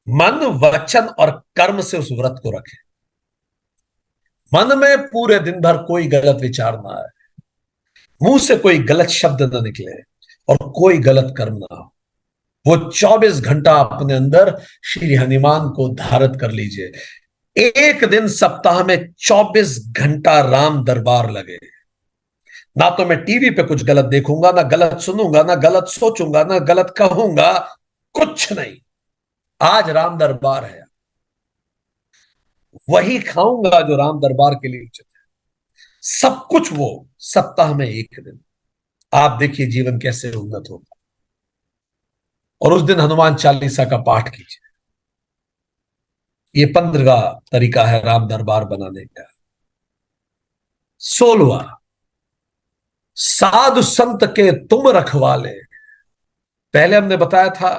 मन, वचन और कर्म से उस व्रत को रखें। मन में पूरे दिन भर कोई गलत विचार ना आए, मुंह से कोई गलत शब्द ना निकले, और कोई गलत कर्म ना हो। वो 24 घंटा अपने अंदर श्री हनुमान को धारित कर लीजिए। एक दिन सप्ताह में 24 घंटा राम दरबार लगे। ना तो मैं टीवी पे कुछ गलत देखूंगा, ना गलत सुनूंगा, ना गलत सोचूंगा, ना गलत कहूंगा, कुछ नहीं। आज राम दरबार है, वही खाऊंगा जो राम दरबार के लिए उचित है। सब कुछ वो सप्ताह में एक दिन, आप देखिए जीवन कैसे उन्नत होगा। और उस दिन हनुमान चालीसा का पाठ कीजिए। ये 15वां तरीका है राम दरबार बनाने का। 16वां, साधु संत के तुम रखवाले। पहले हमने बताया था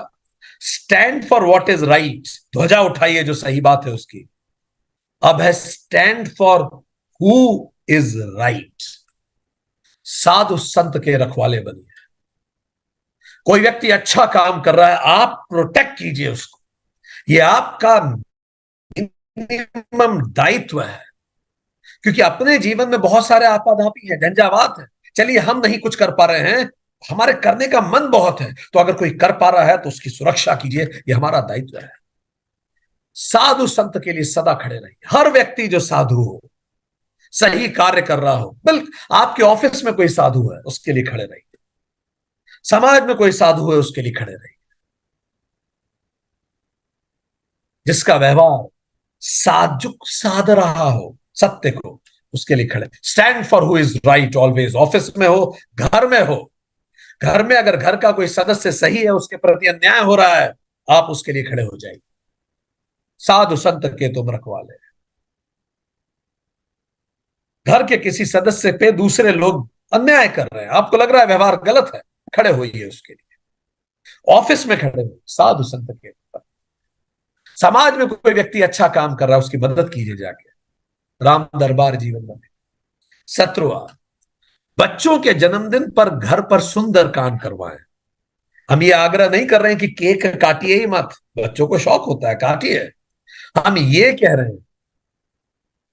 stand for what is right, ध्वजा उठाइए जो सही बात है उसकी। अब है stand for who is right, साधु संत के रखवाले बनिए। कोई व्यक्ति अच्छा काम कर रहा है, आप प्रोटेक्ट कीजिए उसको, ये आपका मिनिमम दायित्व है। क्योंकि अपने जीवन में बहुत सारे आपाधापी है, झंझावात है। चलिए हम नहीं कुछ कर पा रहे हैं, हमारे करने का मन बहुत है, तो अगर कोई कर पा रहा है तो उसकी सुरक्षा कीजिए, ये हमारा दायित्व है। साधु संत के लिए सदा खड़े रहिए। हर व्यक्ति जो साधु हो, सही कार्य कर रहा हो, बिल्कुल आपके ऑफिस में कोई साधु है उसके लिए खड़े रहिए, समाज में कोई साधु है उसके लिए खड़े रहिए, जिसका व्यवहार साजुक साध रहा हो सत्य को, उसके लिए खड़े। Stand for who is right always. Office में हो, घर में हो, घर में अगर घर का कोई सदस्य सही है, उसके प्रति अन्याय हो रहा है, आप उसके लिए खड़े हो जाइए। साधु संत के तुम रखवाले। घर के किसी सदस्य पे दूसरे लोग अन्याय कर रहे हैं, आपको लग रहा है व्यवहार गलत है, खड़े होइए उसके लिए। ऑफिस में खड़े हो, साधु संत के। समाज में कोई व्यक्ति अच्छा काम कर रहा है, उसकी मदद कीजिए जाके, राम दरबार जीवन में। 17वां, बच्चों के जन्मदिन पर घर पर सुंदर कांड करवाएं। हम ये आग्रह नहीं कर रहे हैं कि केक काटिए ही मत, बच्चों को शौक होता है, काटिए। हम ये कह रहे हैं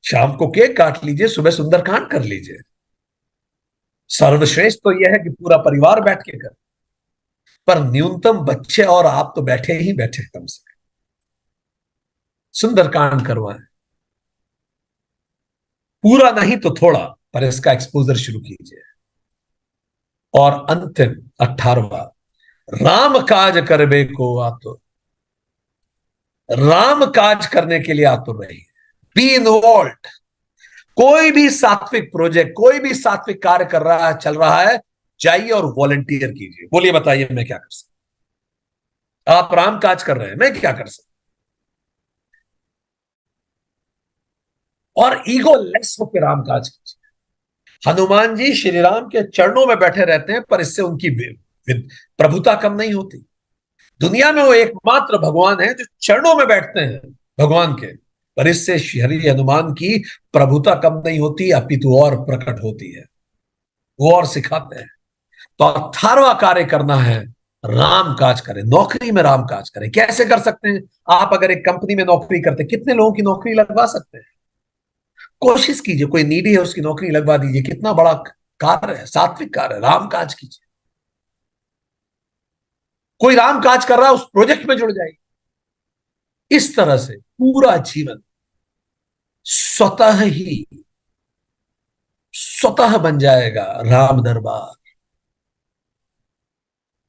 शाम को केक काट लीजिए, सुबह सुंदरकांड कर लीजिए। सर्वश्रेष्ठ तो यह है कि पूरा परिवार बैठ के कर, पर न्यूनतम बच्चे और आप तो बैठे ही बैठे, कम से कम सुंदरकांड करवाएं। पूरा नहीं तो थोड़ा, पर इसका एक्सपोजर शुरू कीजिए। और अंतिम 18वां, राम काज करबे को आतुर। राम काज करने के लिए आतुर रहिए, बी इन्वॉल्व। कोई भी सात्विक प्रोजेक्ट, कोई भी सात्विक कार्य कर रहा है, चल रहा है, जाइए और वॉलंटियर कीजिए। बोलिए, बताइए मैं क्या कर सकता। आप राम काज कर रहे हैं, मैं क्या कर सकता। और ईगो लेस होकर राम काज कीजिए। हनुमान जी श्री राम के चरणों में बैठे रहते हैं, पर इससे उनकी प्रभुता कम नहीं होती। दुनिया में वो एकमात्र भगवान है जो चरणों में बैठते हैं भगवान के, पर इससे श्री हनुमान की प्रभुता कम नहीं होती, अपितु और प्रकट होती है। वो और सिखाते हैं। तो 18वां कार्य करना है, राम काज करें। नौकरी में राम काज करें। कैसे कर सकते हैं? आप अगर एक कंपनी में नौकरी करते हैं, कितने लोगों की नौकरी लगवा सकते हैं? कोशिश कीजिए, कोई नीडी है उसकी नौकरी लगवा दीजिए। कितना बड़ा कार्य है, सात्विक कार्य है, राम काज कीजिए। कोई राम काज कर रहा है, उस प्रोजेक्ट में जुड़ जाइए। इस तरह से पूरा जीवन स्वतः बन जाएगा राम दरबार।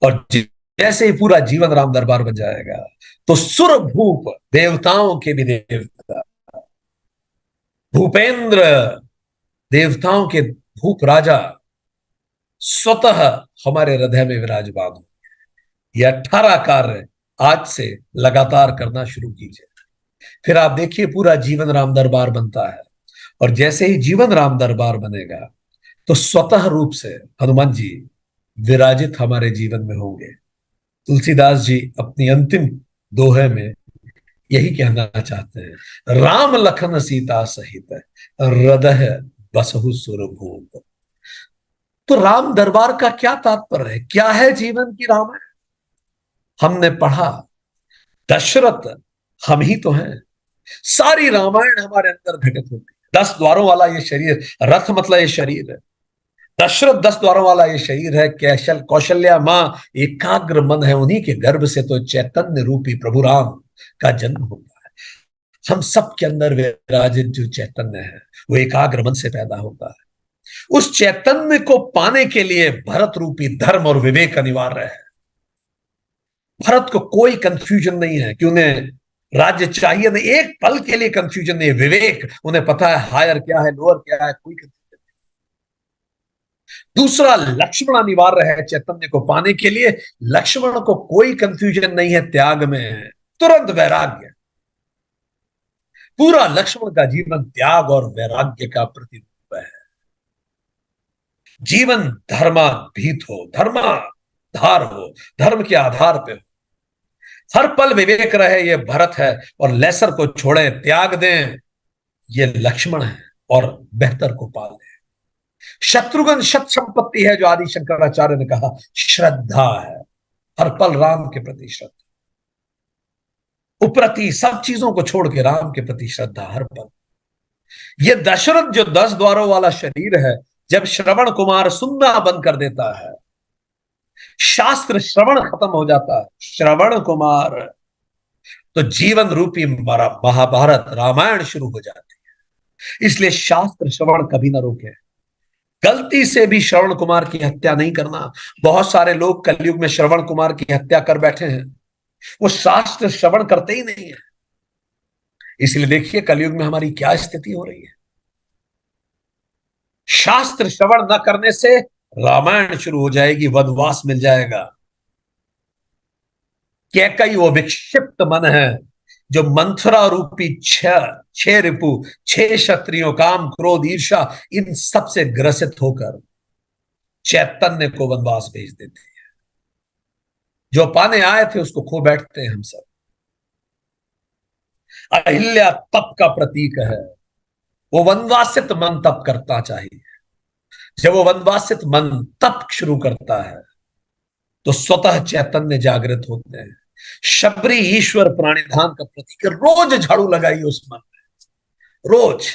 और जैसे ही पूरा जीवन राम दरबार बन जाएगा, तो सुर भूप, देवताओं के भी देवता, भूपेंद्र, देवताओं के भूप राजा स्वतः हमारे हृदय में विराजमान हो। ये 18 कार्य आज से लगातार करना शुरू कीजिए। फिर आप देखिए पूरा जीवन राम दरबार बनता है। और जैसे ही जीवन राम दरबार बनेगा, तो स्वतः रूप से हनुमान जी विराजित हमारे जीवन में होंगे। तुलसीदास जी अपनी अंतिम दोहे में यही कहना चाहते हैं, राम लखन सीता सहित हृदय बसहु सुरभूप। तो राम दरबार का क्या तात्पर्य है? क्या है जीवन की रामायण? हमने पढ़ा दशरथ हम ही तो हैं। सारी रामायण हमारे अंदर घटित होती है। 10 द्वारों वाला ये शरीर, रथ मतलब ये शरीर है। दशरथ 10 द्वारों वाला ये शरीर है। कौशल्या मां एकाग्र मन है, उन्हीं के गर्भ से तो चैतन्य रूपी प्रभु राम का जन्म होता है। हम सब के अंदर विराजित जो चैतन्य है, वो एकाग्र मन से पैदा होता है। उस चैतन्य को पाने के लिए भरत रूपी धर्म और विवेक अनिवार्य है। भरत को कोई कंफ्यूजन नहीं है कि उन्हें राज्य चाहिए, नहीं, एक पल के लिए कंफ्यूजन नहीं है। विवेक, उन्हें पता है हायर क्या है, लोअर क्या है, कोई कंफ्यूजन नहीं। दूसरा, लक्ष्मण अनिवार्य है चैतन्य को पाने के लिए। लक्ष्मण को कोई कंफ्यूजन नहीं है, त्याग में है, तुरंत वैराग्य। पूरा लक्ष्मण का जीवन त्याग और वैराग्य का प्रतिरूप है। जीवन धर्माभीत हो, धर्माधार हो, धर्म के आधार पे हो। हर पल विवेक रहे, ये भरत है, और लेसर को छोड़े, त्याग दें, ये लक्ष्मण है, और बेहतर को पाले। शत्रुघ्न शत संपत्ति है, जो आदि शंकराचार्य ने कहा श्रद्धा है। हर पल राम के प्रति श्रद्धा, उपरति सब चीजों को छोड़ के राम के प्रति श्रद्धा हर पल। ये दशरथ जो 10 द्वारों वाला शरीर है, जब श्रवण कुमार सुनना बंद कर देता है, शास्त्र श्रवण खत्म हो जाता है, श्रवण कुमार, तो जीवन रूपी महाभारत रामायण शुरू हो जाती है। इसलिए शास्त्र श्रवण कभी ना रोके। गलती से भी श्रवण कुमार की हत्या नहीं करना। बहुत सारे लोग कलयुग में श्रवण कुमार की हत्या कर बैठे हैं, वो शास्त्र श्रवण करते ही नहीं है। इसलिए देखिए कलयुग में हमारी क्या स्थिति हो रही है। शास्त्र श्रवण न करने से रामायण शुरू हो जाएगी, वनवास मिल जाएगा। कैकई वो विक्षिप्त मन है, जो मंथरा रूपी छह रिपु, 6 क्षत्रियों, काम क्रोध ईर्षा, इन सब से ग्रसित होकर चैतन्य को वनवास भेज देते हैं। जो पाने आए थे उसको खो बैठते हैं हम सब। अहिल्या तप का प्रतीक है। वो वनवासित मन तप करना चाहिए। जब वो वनवासित मन तप शुरू करता है तो स्वतः चैतन्य जागृत होते हैं। शबरी ईश्वर प्राणिधान का प्रतीक है। रोज झाड़ू लगाइए उस मन में, रोज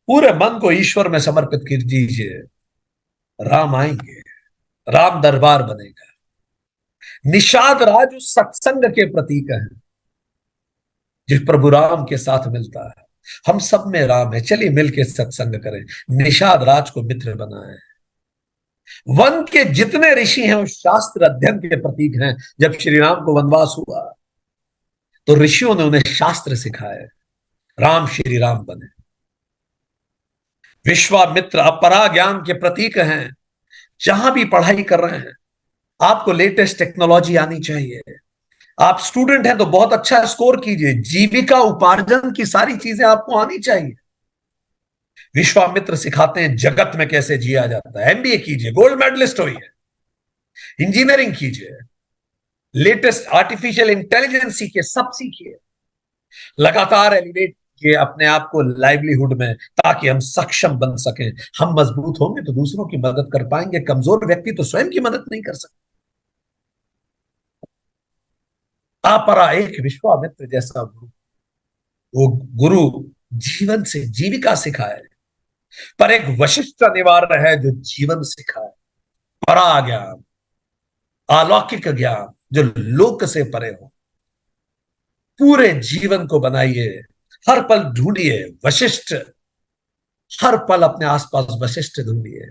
पूरे मन को ईश्वर में समर्पित कर दीजिए। राम आएंगे, राम दरबार बनेगा। निषाद राज उस सत्संग के प्रतीक है जो प्रभु राम के साथ मिलता है। हम सब में राम है, चलिए मिलकर सत्संग करें, निषाद राज को मित्र बनाएं। वन के जितने ऋषि हैं वो शास्त्र अध्ययन के प्रतीक हैं। जब श्री राम को वनवास हुआ तो ऋषियों ने उन्हें शास्त्र सिखाए, राम श्री राम बने। विश्वामित्र अपरा ज्ञान के प्रतीक हैं। जहां भी पढ़ाई कर रहे हैं आपको लेटेस्ट टेक्नोलॉजी आनी चाहिए। आप स्टूडेंट हैं तो बहुत अच्छा स्कोर कीजिए, जीविका उपार्जन की सारी चीजें आपको आनी चाहिए। विश्वामित्र सिखाते हैं जगत में कैसे जिया जाता है। एमबीए कीजिए, गोल्ड मेडलिस्ट होइए, इंजीनियरिंग कीजिए, लेटेस्ट आर्टिफिशियल इंटेलिजेंस सीखिए, सब सीखिए, लगातार एलिवेट कीजिए अपने आप को लाइवलीहुड में, ताकि हम सक्षम बन सकें। हम मजबूत होंगे तो दूसरों की मदद कर पाएंगे, कमजोर व्यक्ति तो स्वयं की मदद नहीं कर सकता। अपरा एक विश्वामित्र जैसा गुरु, वो गुरु जीवन से जीविका सिखाए, पर एक वशिष्ठ निवारण है जो जीवन सिखाए। परा ज्ञान, अलौकिक ज्ञान जो लोक से परे हो। पूरे जीवन को बनाइए, हर पल ढूंढिए वशिष्ठ, हर पल अपने आसपास वशिष्ठ ढूंढिए,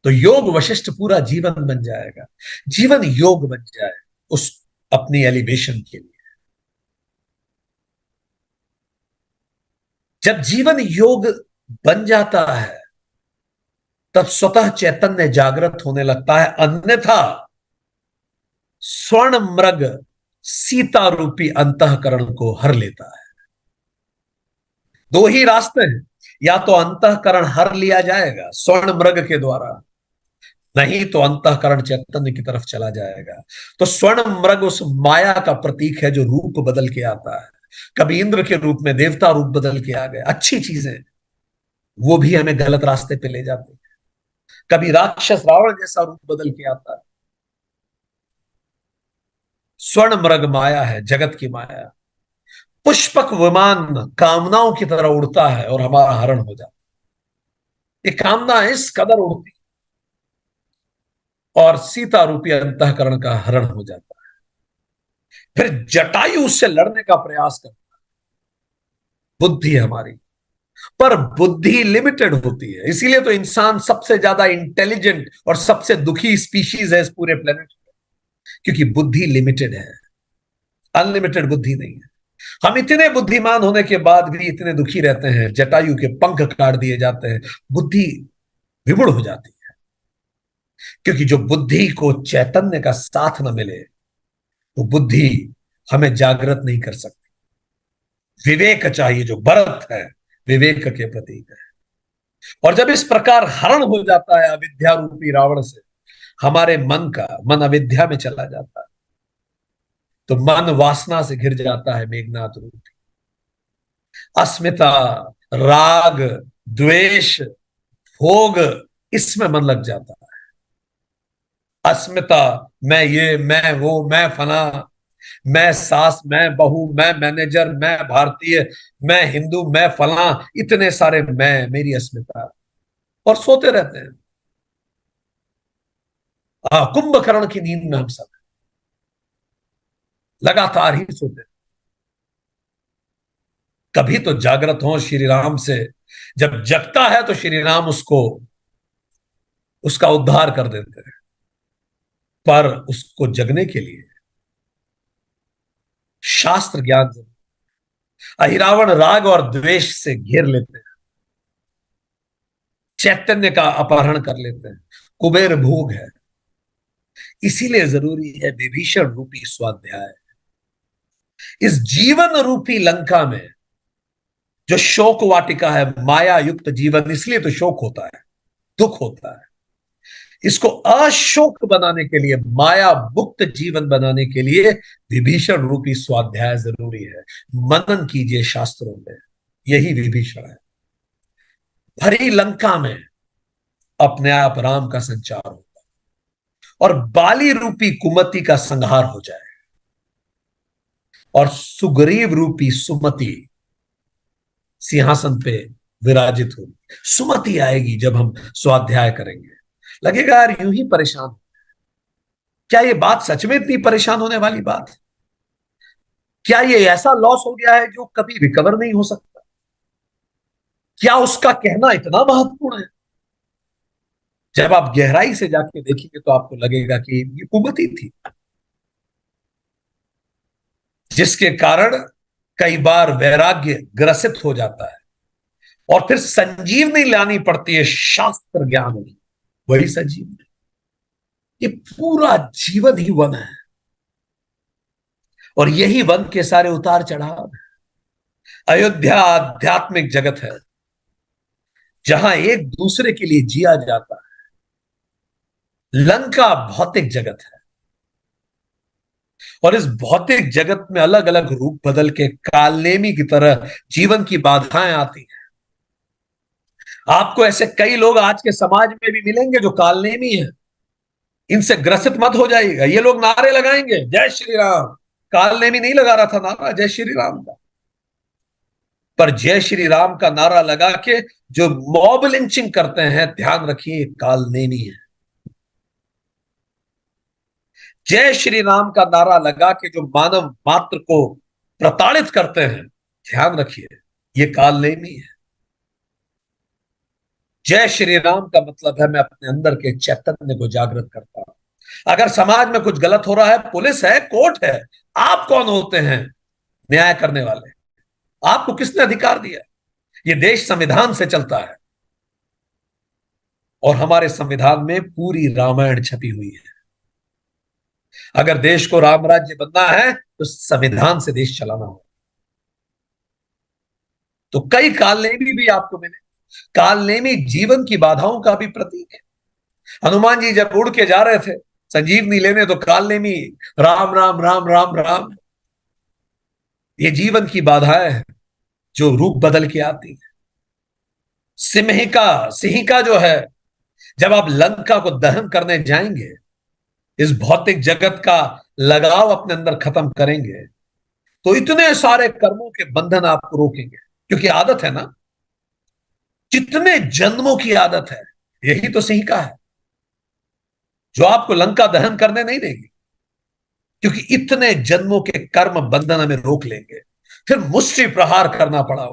तो योग वशिष्ठ पूरा जीवन बन जाएगा। जीवन योग बन जाए उस अपनी एलिवेशन के लिए। जब जीवन योग बन जाता है तब स्वतः चैतन्य जागृत होने लगता है, अन्यथा स्वर्ण मृग सीता रूपी अंतःकरण को हर लेता है। दो ही रास्ते हैं, या तो अंतःकरण हर लिया जाएगा स्वर्ण मृग के द्वारा, नहीं तो अंतःकरण चैतन्य की तरफ चला जाएगा। तो स्वर्ण मृग उस माया का प्रतीक है जो रूप बदल के आता है। कभी इंद्र के रूप में, देवता रूप बदल के आ गए, अच्छी चीजें, वो भी हमें गलत रास्ते पे ले जाते हैं। कभी राक्षस रावण जैसा रूप बदल के आता है। स्वर्ण मृग माया है, जगत की माया। पुष्पक विमान कामनाओं की तरह उड़ता है और हमारा हरण हो जाता है। ये कामना इस कदर उड़ती और सीता रूपी अंतःकरण का हरण हो जाता है। फिर जटायु उससे लड़ने का प्रयास करता है, बुद्धि हमारी, पर बुद्धि लिमिटेड होती है। इसीलिए तो इंसान सबसे ज्यादा इंटेलिजेंट और सबसे दुखी स्पीशीज है इस पूरे प्लेनेट पे, क्योंकि बुद्धि लिमिटेड है, अनलिमिटेड बुद्धि नहीं है। हम इतने बुद्धिमान होने के बाद भी इतने दुखी रहते हैं। जटायु के पंख काट दिए जाते हैं, बुद्धि विमुड़ हो जाती है, क्योंकि जो बुद्धि को चैतन्य का साथ न मिले वो बुद्धि हमें जागृत नहीं कर सकती। विवेक चाहिए, जो भरत है विवेक के प्रतीक है। और जब इस प्रकार हरण हो जाता है अविद्या रूपी रावण से, हमारे मन अविद्या में चला जाता है, तो मन वासना से घिर जाता है मेघनाथ रूपी अस्मिता, राग, द्वेष, भोग, इसमें मन लग जाता है। अस्मिता, मैं ये, मैं वो, मैं फला, मैं सास, मैं बहू, मैं मैनेजर, मैं भारतीय, मैं हिंदू, मैं फला, इतने सारे मैं, मेरी अस्मिता, और सोते रहते हैं। कुंभकर्ण की नींद में हम सब लगातार ही सोते हैं। कभी तो जागृत हो श्री राम से, जब जगता है तो श्री राम उसको, उसका उद्धार कर देते हैं। पर उसको जगने के लिए शास्त्र ज्ञान जरूर। अहिरावण राग और द्वेष से घेर लेते हैं, चैतन्य का अपहरण कर लेते हैं, कुबेर भोग है। इसीलिए जरूरी है विभीषण रूपी स्वाध्याय। इस जीवन रूपी लंका में जो शोक वाटिका है, माया युक्त जीवन, इसलिए तो शोक होता है, दुख होता है। इसको अशोक बनाने के लिए, माया मुक्त जीवन बनाने के लिए विभीषण रूपी स्वाध्याय जरूरी है। मनन कीजिए शास्त्रों में, यही विभीषण है। भरी लंका में अपने आप राम का संचार होता है और बाली रूपी कुमति का संहार हो जाए और सुग्रीव रूपी सुमति सिंहासन पे विराजित होगी। सुमति आएगी जब हम स्वाध्याय करेंगे। लगेगा यार यूं ही परेशान, क्या ये बात सच में इतनी परेशान होने वाली बात है? क्या ये ऐसा लॉस हो गया है जो कभी रिकवर नहीं हो सकता? क्या उसका कहना इतना महत्वपूर्ण है? जब आप गहराई से जाके देखेंगे तो आपको लगेगा कि ये कुमति थी, जिसके कारण कई बार वैराग्य ग्रसित हो जाता है और फिर संजीवनी लानी पड़ती है शास्त्र ज्ञान में। वही संजीवनी, ये पूरा जीवन ही वन है और यही वन के सारे उतार चढ़ाव है। अयोध्या आध्यात्मिक जगत है जहां एक दूसरे के लिए जिया जाता है। लंका भौतिक जगत है और इस भौतिक जगत में अलग अलग रूप बदल के कालनेमी की तरह जीवन की बाधाएं आती हैं। आपको ऐसे कई लोग आज के समाज में भी मिलेंगे जो कालनेमी है। इनसे ग्रसित मत हो जाइएगा। ये लोग नारे लगाएंगे जय श्री राम, कालनेमी नहीं लगा रहा था नारा जय श्री राम का, पर जय श्री राम का नारा लगा के जो मॉब लिंचिंग करते हैं, ध्यान रखिए कालनेमी है। जय श्री राम का नारा लगा के जो मानव मात्र को प्रताड़ित करते हैं, ध्यान रखिए ये कालनेमी है। जय श्री राम का मतलब है मैं अपने अंदर के चैतन्य को जागृत करता हूं। अगर समाज में कुछ गलत हो रहा है, पुलिस है, कोर्ट है, आप कौन होते हैं न्याय करने वाले? आपको किसने अधिकार दिया? ये देश संविधान से चलता है और हमारे संविधान में पूरी रामायण छपी हुई है। अगर देश को राम राज्य बनना है तो संविधान से देश चलाना होगा। तो कई कालनेमी भी आपको मिले। कालनेमी जीवन की बाधाओं का भी प्रतीक है। हनुमान जी जब उड़ के जा रहे थे संजीवनी लेने, तो कालनेमी राम राम राम राम राम। ये जीवन की बाधाएं हैं जो रूप बदल के आती है। सिंहिका जो है, जब आप लंका को दहन करने जाएंगे, इस भौतिक जगत का लगाव अपने अंदर खत्म करेंगे, तो इतने सारे कर्मों के बंधन आपको रोकेंगे। क्योंकि आदत है ना, कितने जन्मों की आदत है। यही तो सिंहिका है जो आपको लंका दहन करने नहीं देगी, क्योंकि इतने जन्मों के कर्म बंधन हमें रोक लेंगे। फिर मुष्टि प्रहार करना पड़ा।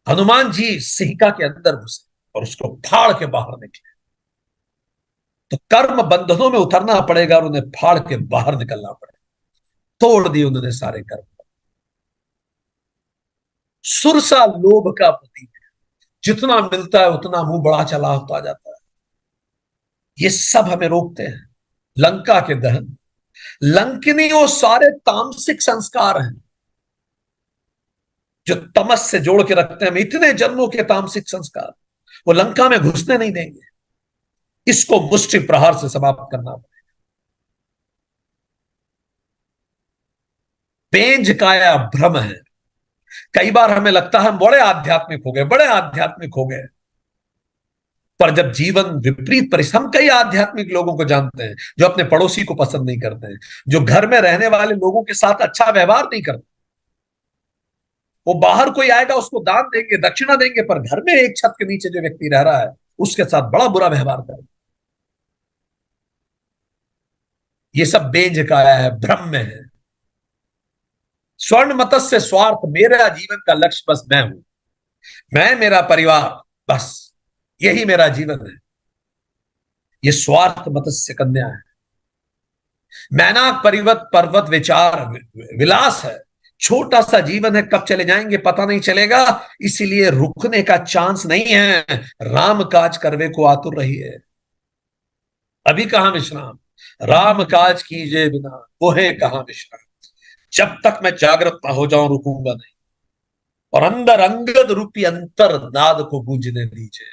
हनुमान जी सिंहिका के अंदर घुसे और उसको फाड़ के बाहर निकले। तो कर्म बंधनों में उतरना पड़ेगा और उन्हें फाड़ के बाहर निकलना पड़ेगा। तोड़ दिए उन्होंने सारे कर्म। सुरसा लोभ का प्रतीक है। जितना मिलता है उतना मुंह बड़ा चला होता जाता है। ये सब हमें रोकते हैं। लंका के दहन, लंकिनी वो सारे तामसिक संस्कार हैं जो तमस से जोड़ के रखते हैं, हम इतने जन्मों के तामसिक संस्कार, वो लंका में घुसने नहीं देंगे। इसको मुष्टि प्रहार से समाप्त करना पड़ेगा। पेंज काया भ्रम है। कई बार हमें लगता है हम बड़े आध्यात्मिक हो गए, बड़े आध्यात्मिक हो गए, पर जब जीवन विपरीत परिस्थिति, हम कई आध्यात्मिक लोगों को जानते हैं जो अपने पड़ोसी को पसंद नहीं करते हैं, जो घर में रहने वाले लोगों के साथ अच्छा व्यवहार नहीं करते। वो बाहर कोई आएगा उसको दान देंगे, दक्षिणा देंगे, पर घर में एक छत के नीचे जो व्यक्ति रह रहा है उसके साथ बड़ा बुरा व्यवहार करेंगे। ये सब बेंज का आया है, भ्रम में है। स्वर्ण मत्स्य स्वार्थ, मेरा जीवन का लक्ष्य बस मैं हूं, मैं, मेरा परिवार, बस यही मेरा जीवन है। ये स्वार्थ मत्स्य कन्या है। मैनाक परिवत पर्वत विचार विलास है। छोटा सा जीवन है, कब चले जाएंगे पता नहीं चलेगा, इसीलिए रुकने का चांस नहीं है। राम काज करवे को आतुर रही है। अभी कहां विश्राम, राम काज कीजिए बिना मोहे कहां विश्राम। जब तक मैं जागृत ना हो जाऊं रुकूंगा नहीं। और अंदर अंगद रूपी अंतर नाद को गूंजने दीजिए।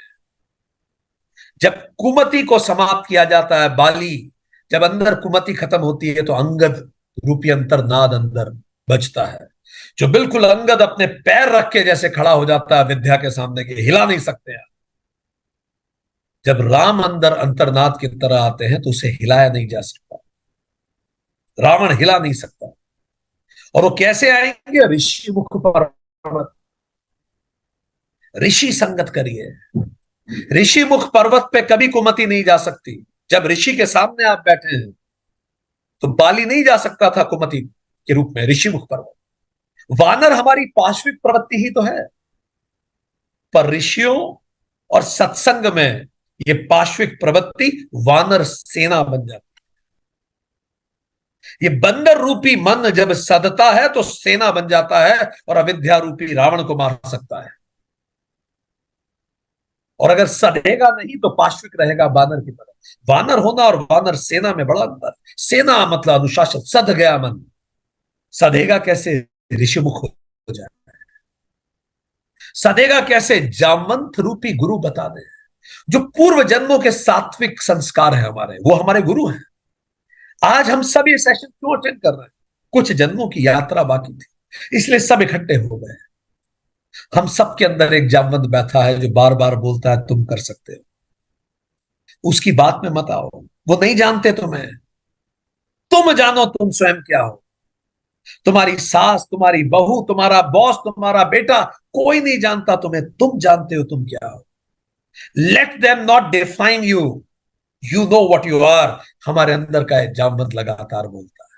जब कुमति को समाप्त किया जाता है, बाली, जब अंदर कुमति खत्म होती है तो अंगद रूपी अंतर नाद अंदर बचता है, जो बिल्कुल अंगद अपने पैर रख के जैसे खड़ा हो जाता है विद्या के सामने, के हिला नहीं सकते हैं। जब राम अंदर अंतर्नाद की तरह आते हैं तो उसे हिलाया नहीं जा सकता, रावण हिला नहीं सकता। और वो कैसे आएंगे, ऋषि मुख पर्वत, ऋषि संगत करिए। ऋषि मुख पर्वत पे कभी कुमति नहीं जा सकती। जब ऋषि के सामने आप बैठे हैं तो बाली नहीं जा सकता था कुमति के रूप में ऋषि मुख पर्वत। वानर हमारी पार्श्विक प्रवृत्ति ही तो है, पर ऋषियों और सत्संग में ये पार्श्विक प्रवृत्ति वानर सेना बन जाती है। ये बंदर रूपी मन जब सदता है तो सेना बन जाता है और अविद्या रूपी रावण को मार सकता है। और अगर सधेगा नहीं तो पार्श्विक रहेगा वानर की तरह। वानर होना और वानर सेना में बड़ा अंतर। सेना मतलब अनुशासन, सध गया मन, सधेगा कैसे, ऋषिमुख हो जाए। सधेगा कैसे, जामवंत रूपी गुरु बता दे। जो पूर्व जन्मों के सात्विक संस्कार है हमारे, वो हमारे गुरु हैं। आज हम सब ये सेशन क्यों अटेंड कर रहे हैं, कुछ जन्मों की यात्रा बाकी थी, इसलिए सब इकट्ठे हो गए। हम सबके अंदर एक जामवंत बैठा है जो बार बार बोलता है तुम कर सकते हो। उसकी बात में मत आओ, वो नहीं जानते तुम्हें। तुम जानो तुम स्वयं क्या हो। तुम्हारी सास, तुम्हारी बहू, तुम्हारा बॉस, तुम्हारा बेटा, कोई नहीं जानता तुम्हें, तुम जानते हो तुम क्या हो। Let them not define you, you know what you are. हमारे अंदर का जामवंत लगातार बोलता है।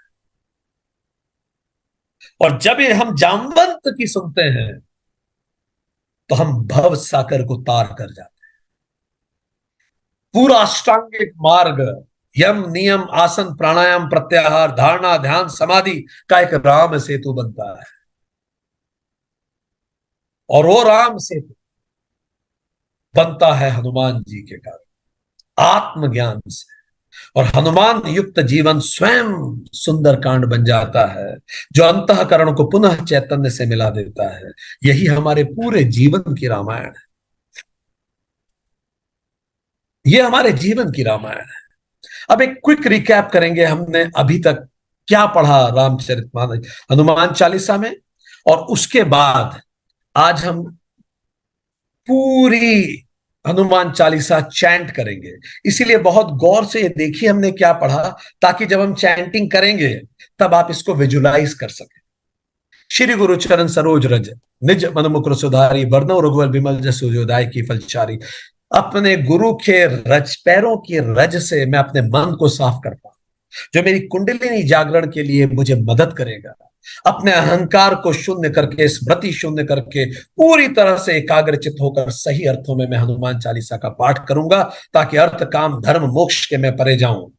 और जब ये हम जामवंत की सुनते हैं तो हम भव सागर को तार कर जाते हैं। पूरा अष्टांगिक मार्ग, यम नियम आसन प्राणायाम प्रत्याहार धारणा ध्यान समाधि का एक राम सेतु बनता है। और वो राम सेतु बनता है हनुमान जी के कारण, आत्मज्ञान से। और हनुमान युक्त जीवन स्वयं सुंदर कांड बन जाता है, जो अंतःकरण को पुनः चैतन्य से मिला देता है। यही हमारे पूरे जीवन की रामायण है। यह हमारे जीवन की रामायण है। अब एक क्विक रिकैप करेंगे, हमने अभी तक क्या पढ़ा रामचरितमानस, हनुमान चालीसा में। और उसके बाद आज हम पूरी हनुमान चालीसा चैंट करेंगे। इसीलिए बहुत गौर से ये देखिए हमने क्या पढ़ा, ताकि जब हम चैंटिंग करेंगे तब आप इसको विजुलाइज कर सकें। श्री गुरु चरण सरोज रज, निज मन मुकुर सुधारी, बरनौ रघुवर विमल जसु जो दायकी फलचारी। अपने गुरु के रज, पैरों की रज से मैं अपने मन को साफ करता हूं, जो मेरी कुंडलिनी जागरण के लिए मुझे मदद करेगा। अपने अहंकार को शून्य करके, स्मृति शून्य करके, पूरी तरह से एकाग्रचित होकर सही अर्थों में मैं हनुमान चालीसा का पाठ करूंगा, ताकि अर्थ काम धर्म मोक्ष के मैं परे जाऊं।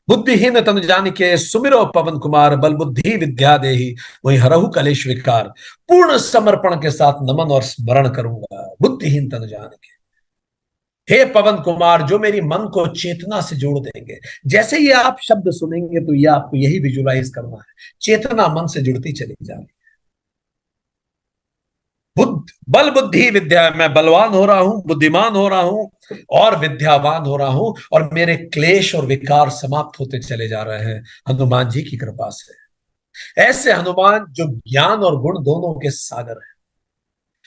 बुद्धिहीन तनु जानिके सुमिरो पवन कुमार, बल बुद्धि विद्या देहि वही हरहु कलेश विकार। पूर्ण समर्पण के साथ नमन और स्मरण करूंगा बुद्धिहीन तनु जानिके। हे पवन कुमार, जो मेरी मन को चेतना से जोड़ देंगे। जैसे ही आप शब्द सुनेंगे तो ये आपको यही विजुलाइज करना है, चेतना मन से जुड़ती चली जाएगी। बुद्ध बल बुद्धि विद्या, मैं बलवान हो रहा हूं, बुद्धिमान हो रहा हूं और विद्यावान हो रहा हूं, और मेरे क्लेश और विकार समाप्त होते चले जा रहे हैं हनुमान जी की कृपा से। ऐसे हनुमान जो ज्ञान और गुण दोनों के सागर हैं,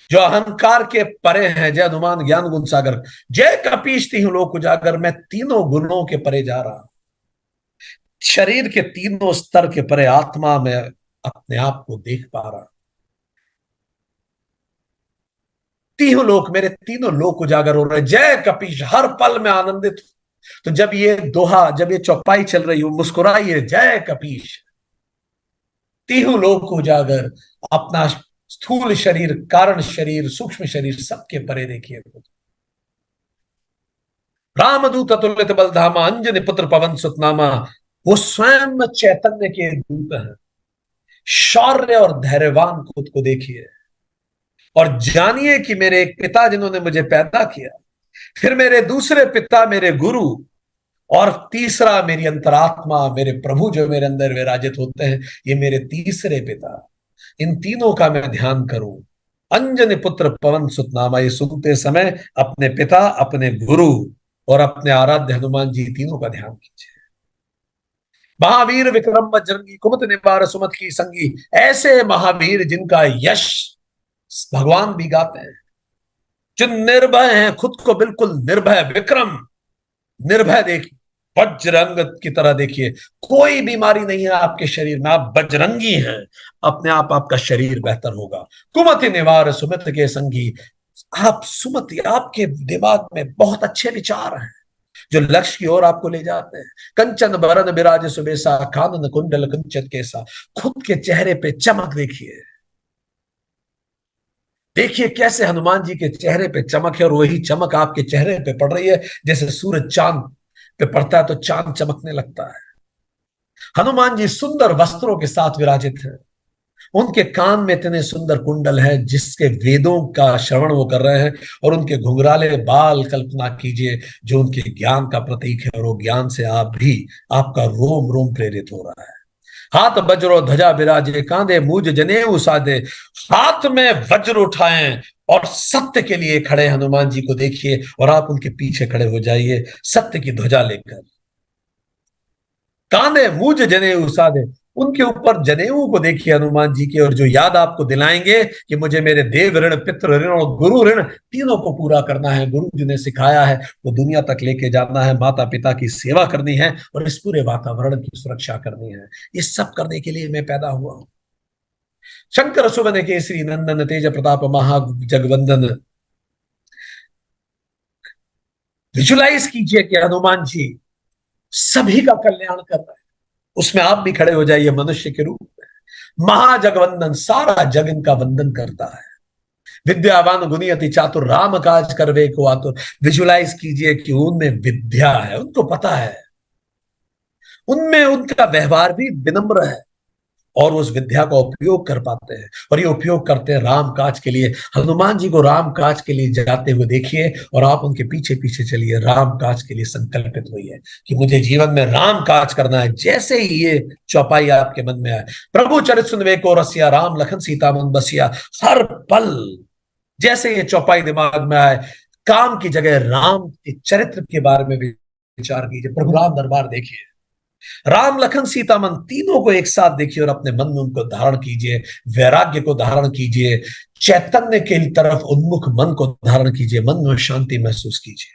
जो अहंकार के परे हैं, जय हनुमान ज्ञान गुण सागर, जय कपीश तीनों लोक उजागर, मैं तीनों गुणों के परे जा रहा हूं, शरीर के तीनों स्तर के परे आत्मा में अपने आप को देख पा रहा हूं। तीनों लोक, मेरे तीनों लोक उजागर हो रहे, जय कपीश, हर पल में आनंदित। तो जब ये दोहा, जब ये चौपाई चल रही हो, मुस्कुराइए, जय कपीश, तीनों लोक उजागर, अपना स्थूल शरीर, कारण शरीर, सूक्ष्म शरीर, सबके परे देखिए। रामदूत अतुलित बलधामा, अंजनी पुत्र पवन सुत नामा, वो स्वयं चैतन्य के दूत हैं। शौर्य और धैर्यवान खुद को देखिए और जानिए कि मेरे एक पिता जिन्होंने मुझे पैदा किया, फिर मेरे दूसरे पिता मेरे गुरु, और तीसरा मेरी अंतरात्मा, मेरे प्रभु जो मेरे अंदर विराजित होते हैं, ये मेरे तीसरे पिता। इन तीनों का मैं ध्यान करूं। अंजनी पुत्र पवन सुत नामा, ये सुनते समय अपने पिता, अपने गुरु और अपने आराध्य हनुमान जी तीनों का ध्यान कीजिए। महावीर विक्रम बजरंगी, कुमति निवार सुमत की संगी, ऐसे महावीर जिनका यश भगवान भी गाते हैं, जो निर्भय हैं, खुद को बिल्कुल निर्भय, विक्रम, निर्भय देखिए, वज्रंग की तरह देखिए, कोई बीमारी नहीं है आपके शरीर में, आप बजरंगी हैं, अपने आप आपका शरीर बेहतर होगा। कुमति निवार सुमित के संगी, आप सुमति, आपके दिमाग में बहुत अच्छे विचार हैं जो लक्ष्य की ओर आपको ले जाते हैं। कंचन बरन बिराज सुबेसा, कानन कुंडल कंचन केसा, खुद के चेहरे पे चमक देखिए, देखिए कैसे हनुमान जी के चेहरे पे चमक है, और वही चमक आपके चेहरे पे पड़ रही है। जैसे सूरज चांद पे पड़ता है तो चांद चमकने लगता है। हनुमान जी सुंदर वस्त्रों के साथ विराजित हैं, उनके कान में इतने सुंदर कुंडल है जिसके वेदों का श्रवण वो कर रहे हैं, और उनके घुंघराले बाल, कल्पना कीजिए, जो उनके ज्ञान का प्रतीक है, और वो ज्ञान से आप भी, आपका रोम रोम प्रेरित हो रहा है। हाथ वज्रो ध्वजा विराजे, कांधे मूज जनेऊ साधे, हाथ में वज्र उठाएं और सत्य के लिए खड़े हनुमान जी को देखिए, और आप उनके पीछे खड़े हो जाइए सत्य की ध्वजा लेकर। कांधे मूज जनेऊ साधे, उनके ऊपर जनेऊ को देखिए हनुमान जी के, और जो याद आपको दिलाएंगे कि मुझे मेरे देव ऋण, पितृ ऋण और गुरु ऋण तीनों को पूरा करना है। गुरु जी ने सिखाया है वो दुनिया तक लेके जाना है, माता पिता की सेवा करनी है, और इस पूरे वातावरण की सुरक्षा करनी है। ये सब करने के लिए मैं पैदा हुआ हूं। शंकर सुवन केसरी नंदन, तेज प्रताप महा जगवंदन। विजुलाइज कीजिए कि हनुमान जी सभी का कल्याण कर रहे हैं, उसमें आप भी खड़े हो जाइए मनुष्य के रूप में। महाजगवंदन, सारा जग इनका वंदन करता है। विद्यावान गुणी अति चातुर, राम काज करवे को आतुर। विजुलाइज कीजिए कि उनमें विद्या है, उनको पता है, उनमें उनका व्यवहार भी विनम्र है, और उस विद्या का उपयोग कर पाते हैं, और ये उपयोग करते हैं राम काज के लिए। हनुमान जी को राम काज के लिए जाते हुए देखिए, और आप उनके पीछे पीछे चलिए, राम काज के लिए संकल्पित हुई कि मुझे जीवन में राम काज करना है। जैसे ही ये चौपाई आपके मन में आए, प्रभु चरित सुनवे को रसिया, राम लखन सीता मन बसिया, हर पल जैसे ये चौपाई दिमाग में आए, काम की जगह राम के चरित्र के बारे में विचार कीजिए, प्रभु राम दरबार देखिए, राम लखन सीता मन तीनों को एक साथ देखिए, और अपने मन में उनको धारण कीजिए, वैराग्य को धारण कीजिए, चैतन्य के तरफ उन्मुख मन को धारण कीजिए, मन में शांति महसूस कीजिए।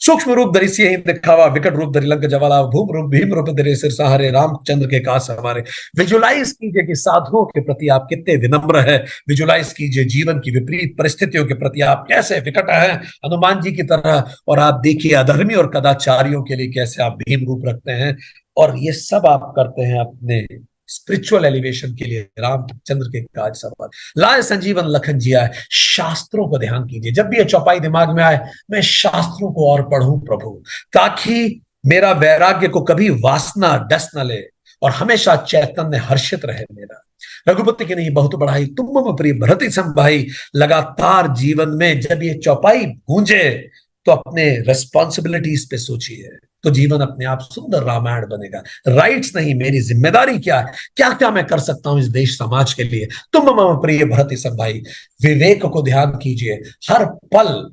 सूक्ष्म रूप धरि सियहि दिखावा, विकट रूप धरि लंक ज्वाला, भूम रूप भीम रूप धरि सिर सहारे, रामचंद्र के काज हमारे। विजुलाइज कीजिए कि साधुओं के प्रति आप कितने विनम्र है। विजुलाइज कीजिए जीवन की विपरीत परिस्थितियों के प्रति आप कैसे विकट हैं हनुमान जी की तरह, और आप देखिए अधर्मी और कदाचारियों के लिए कैसे आप भीम रूप रखते हैं। और ये सब आप करते हैं अपने स्पिरिचुअल एलिवेशन के लिए, रामचंद्र के काज सफल लाए संजीवन लखन जिया है। शास्त्रों को ध्यान कीजिए, जब भी ये चौपाई दिमाग में आए, मैं शास्त्रों को और पढ़ूं प्रभु, ताकि मेरा वैराग्य को कभी वासना डस न ले, और हमेशा चैतन्य हर्षित रहे मेरा। रघुपति की नहीं बहुत बढ़ाई, तुम मम प्रिय भरति सम भाई। लगातार जीवन में जब ये चौपाई गूंजे, तो अपने रेस्पॉन्सिबिलिटीज पे सोचिए, तो जीवन अपने आप सुंदर रामायण बनेगा। राइट्स नहीं, मेरी जिम्मेदारी क्या है, क्या क्या मैं कर सकता हूं इस देश समाज के लिए। तुम मम प्रिय भरत सब भाई, विवेक को ध्यान कीजिए, हर पल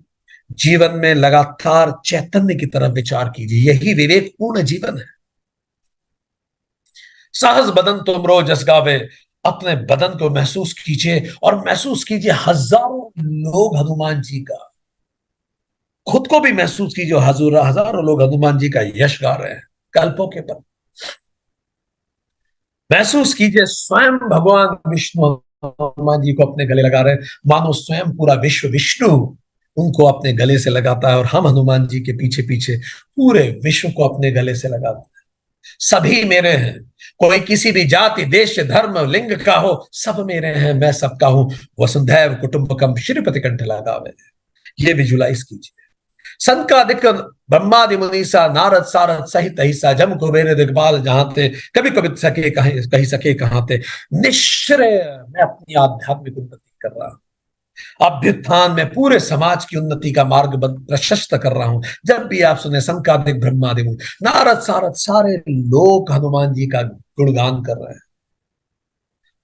जीवन में लगातार चैतन्य की तरफ विचार कीजिए, यही विवेकपूर्ण जीवन है। सहज बदन तुम रो जस गावे, अपने बदन को महसूस कीजिए और महसूस कीजिए हजारों लोग हनुमान जी का, खुद को भी महसूस कीजिए हजारों लोग हनुमान जी का यश गा रहे हैं कल्पों के पल। महसूस कीजिए स्वयं भगवान विष्णु हनुमान जी को अपने गले लगा रहे हैं, मानो स्वयं पूरा विश्व विष्णु उनको अपने गले से लगाता है और हम हनुमान जी के पीछे पीछे पूरे विश्व को अपने गले से लगाते हैं। सभी मेरे हैं, कोई किसी भी जाति देश धर्म लिंग का हो, सब मेरे हैं, मैं सबका हूं, वसुधैव कुटुंबकम श्रीपति कंठ लगावे। ये विजुलाइज कीजिए। संकादिक ब्रह्मादि मुनीसा नारद सारद सहित अहिसा जम कुबेर दिग्पाल जहां थे, कभी कभी सके कहीं सके कहां थे, निश्चय मैं अपनी आध्यात्मिक उन्नति कर रहा हूं, अभ्युत्थान में पूरे समाज की उन्नति का मार्ग प्रशस्त कर रहा हूं। जब भी आप सुने संकादिक ब्रह्मादि मुनि नारद सारद सारे लोग हनुमान जी का गुणगान कर रहे हैं,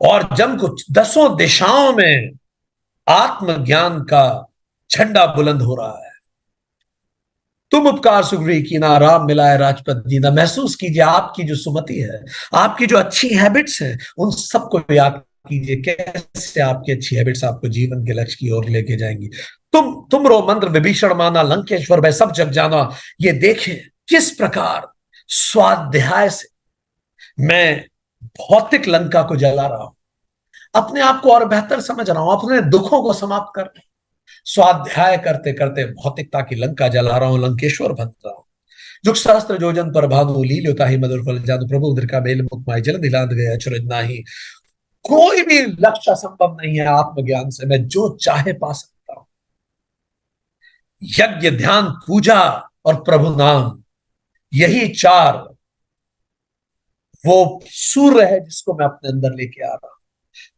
और जब कुछ दसों दिशाओं में आत्मज्ञान का झंडा बुलंद हो रहा है। तुम उपकार सुग्रीव की ना, राम मिलाए राजपथ दीना। महसूस कीजिए आपकी जो सुमति है, आपकी जो अच्छी हैबिट्स हैं, उन सबको याद कीजिए, कैसे आपकी अच्छी हैबिट्स आपको जीवन के लक्ष्य की ओर लेके जाएंगी। तुम रो मंत्र विभीषण माना, लंकेश्वर भाई सब जग जाना। ये देखें किस प्रकार स्वाध्याय से मैं भौतिक लंका को जला रहा हूं, अपने आप को और बेहतर समझ रहा हूं, अपने दुखों को समाप्त कर रहा हूं, स्वाध्याय करते करते भौतिकता की लंका जला रहा हूं, लंकेश्वर बन रहा हूं। जुग सहस्त्र जोजन पर भानु लील्योता ही मधुर फल जादू, प्रभु उदर का मेल मुखमाई जल दिलाद गए अचरज नाही। कोई भी लक्ष्य असंभव नहीं है आत्मज्ञान से, मैं जो चाहे पा सकता हूं। यज्ञ ध्यान पूजा और प्रभु नाम, यही चार वो सूर्य है जिसको मैं अपने अंदर लेके आ रहा हूं।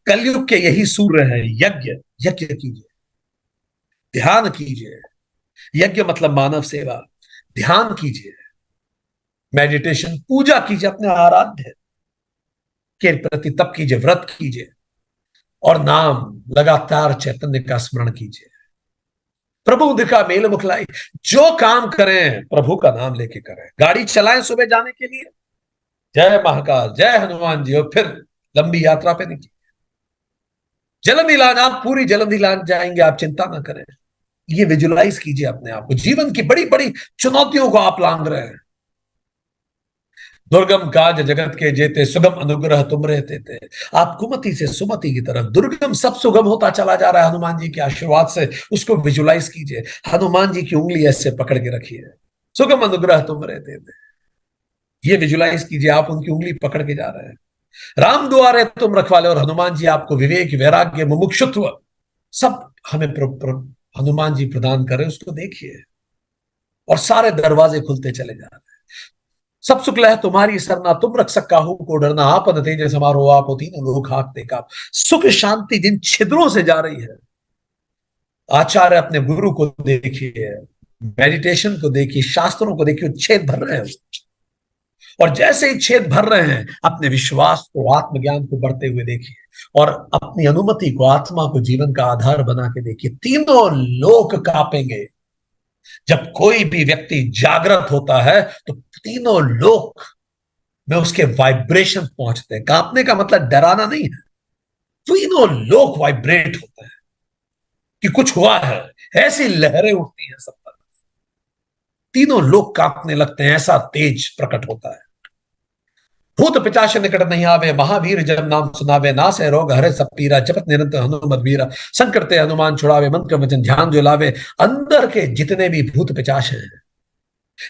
कलयुग के यही सूर्य है। यज्ञ, यज्ञ कीजिए, ध्यान कीजिए। यज्ञ मतलब मानव सेवा। ध्यान कीजिए, मेडिटेशन, पूजा कीजिए अपने आराध्य के प्रति, तप कीजिए, व्रत कीजिए, और नाम लगातार चैतन्य का स्मरण कीजिए। प्रभु दिखा मेल मुखलाई, जो काम करें प्रभु का नाम लेके करें। गाड़ी चलाएं सुबह जाने के लिए, जय महाकाल जय हनुमान जी, और फिर लंबी यात्रा पे निकलिए। जल्द इलाज, आप पूरी जल्द इलाज जाएंगे, आप चिंता ना करें। ये विजुलाइज कीजिए अपने आप को, जीवन की बड़ी बड़ी चुनौतियों को आप लांग रहे हैं। दुर्गम काज जगत के जेते, सुगम अनुग्रह तुम रहते थे। आप कुमति से सुमति की तरफ, दुर्गम सब सुगम होता चला जा रहा है हनुमान जी के आशीर्वाद से। उसको विजुलाइज कीजिए, हनुमान जी की उंगली ऐसे पकड़ के रखिए, सुगम अनुग्रह तुम रहते थे। ये विजुलाइज कीजिए, आप उनकी उंगली पकड़ के जा रहे हैं। राम दुआरे तुम रखवाले, और हनुमान जी आपको विवेक वैराग्य मुमुक्षुत्व सब हमें हनुमान जी प्रदान करें, उसको देखिए, और सारे दरवाजे खुलते चले जा रहे हैं। सब शुक्ल है तुम्हारी सरना, तुम रख सका हूं को डरना, आपन तेज समारोह आप तीनों लोग हाकते का। सुख शांति जिन छिद्रों से जा रही है, आचार्य अपने गुरु को देखिए, मेडिटेशन को देखिए, शास्त्रों को देखिए, छेद भर रहे हैं। और जैसे ही छेद भर रहे हैं, अपने विश्वास को, आत्मज्ञान को बढ़ते हुए देखिए, और अपनी अनुमति को, आत्मा को जीवन का आधार बना के देखिए। तीनों लोक कांपेंगे। जब कोई भी व्यक्ति जागृत होता है तो तीनों लोक में उसके वाइब्रेशन पहुंचते हैं। कांपने का मतलब डराना नहीं है, तीनों लोक वाइब्रेट होते हैं कि कुछ हुआ है, ऐसी लहरें उठती हैं सब पर, तीनों लोग कांपने लगते हैं, ऐसा तेज प्रकट होता है। भूत पिचाश निकट नहीं आवे, महावीर जब नाम सुनावे, नाश है रोग हरे सब पीरा, जपत निरंतर हनुमत वीरा, संकट ते हनुमान छुड़ावे, मंत्र वचन ध्यान जो लावे। अंदर के जितने भी भूत पिचाश हैं,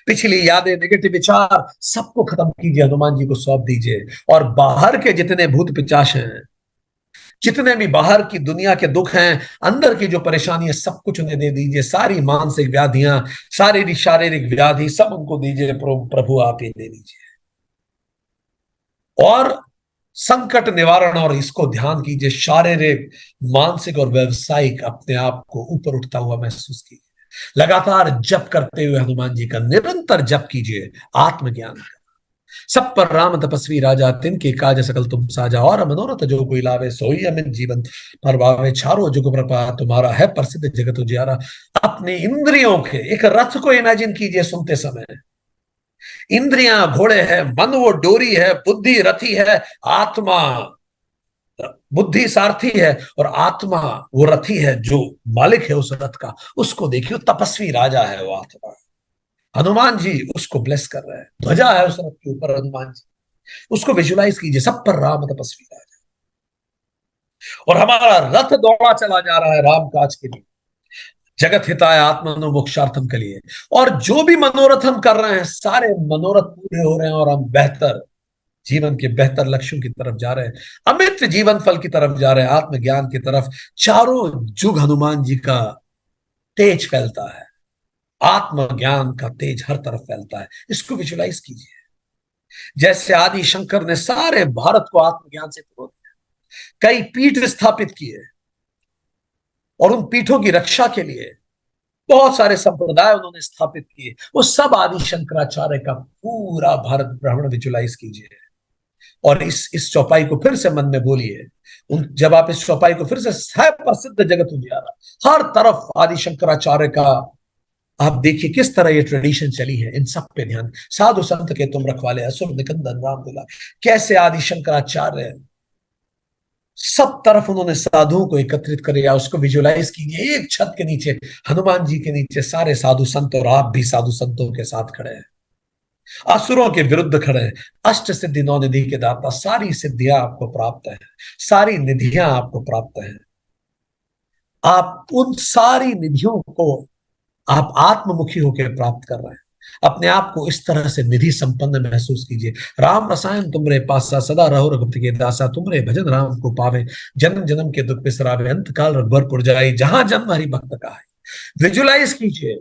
पिछली यादें, नेगेटिव विचार, सबको खत्म कीजिए, हनुमान जी को सौंप दीजिए। और बाहर के जितने भूत पिचाश हैं, जितने भी बाहर की दुनिया के दुख हैं, अंदर की जो परेशानी है, सब कुछ उन्हें दे दीजिए। सारी मानसिक व्याधियां, शारीरिक शारीरिक व्याधि, सब उनको दीजिए, प्रभु आप ही दे दीजिए। और संकट निवारण, और इसको ध्यान कीजिए, शारीरिक मानसिक और व्यवसायिक अपने आप को ऊपर उठता हुआ महसूस कीजिए। लगातार जप करते हुए हनुमान जी का निरंतर जप कीजिए आत्मज्ञान का। सब पर राम तपस्वी राजा, तिनके काज सकल तुम साजा, और मनोरथ जो कोई लावे सोई अमित जीवन पर भावे, चारों जुग प्रपा तुम्हारा है प्रसिद्ध जगत उजियारा। अपने इंद्रियों के एक रथ को इमेजिन कीजिए सुनते समय। इंद्रियां घोड़े है, मन वो डोरी है, बुद्धि रथी है, आत्मा बुद्धि सारथी है, और आत्मा वो रथी है जो मालिक है उस रथ का। उसको देखियो, तपस्वी राजा है वो आत्मा। हनुमान जी उसको ब्लेस कर रहे हैं, ध्वजा है उस रथ के ऊपर हनुमान जी। उसको विजुलाइज कीजिए, सब पर राम तपस्वी राजा, और हमारा रथ दौड़ा चला जा रहा है राम काज के लिए, जगत हिताय आत्मनो मोक्षार्थम के लिए। और जो भी मनोरथ हम कर रहे हैं, सारे मनोरथ पूरे हो रहे हैं, और हम बेहतर जीवन के बेहतर लक्ष्यों की तरफ जा रहे हैं, अमित जीवन फल की तरफ जा रहे हैं, आत्मज्ञान की तरफ। चारों जुग हनुमान जी का तेज फैलता है, आत्मज्ञान का तेज हर तरफ फैलता है। इसको विजुलाइज कीजिए, जैसे आदि शंकर ने सारे भारत को आत्मज्ञान से पुरो दिया, कई पीठ स्थापित किए, और उन पीठों की रक्षा के लिए बहुत सारे संप्रदाय उन्होंने स्थापित किए। वो सब आदि शंकराचार्य का पूरा भारत भ्रमण विजुलाइज कीजिए, और इस चौपाई को फिर से मन में बोलिए। जब आप इस चौपाई को फिर से, है प्रसिद्ध जगत उजियारा, हर तरफ आदि शंकराचार्य का आप देखिए किस तरह ये ट्रेडिशन चली है। इन सब पे ध्यान, साधु संत के तुम रखवाले, असुर निकंदन राम दुला, कैसे आदि शंकराचार्य सब तरफ उन्होंने साधुओं को एकत्रित कर लिया। उसको विजुलाइज कीजिए, एक छत के नीचे, हनुमान जी के नीचे सारे साधु संत, और आप भी साधु संतों के साथ खड़े हैं, असुरों के विरुद्ध खड़े हैं। अष्ट सिद्धि नौ निधि के दाता, सारी सिद्धियां आपको प्राप्त है, सारी निधियां आपको प्राप्त है। आप उन सारी निधियों को आप आत्ममुखी होकर प्राप्त कर रहे हैं। अपने आप को इस तरह से निधि संपन्न महसूस कीजिए। राम रसायन तुमरे पासा, सदा रहो रघुपति के दासा, तुमरे भजन राम को पावे, जन्म जन्म के दुख बिसरावे, अंत काल रघुबरपुर जाई, जहां जन्म हरि भक्त का है। विजुलाइज कीजिए,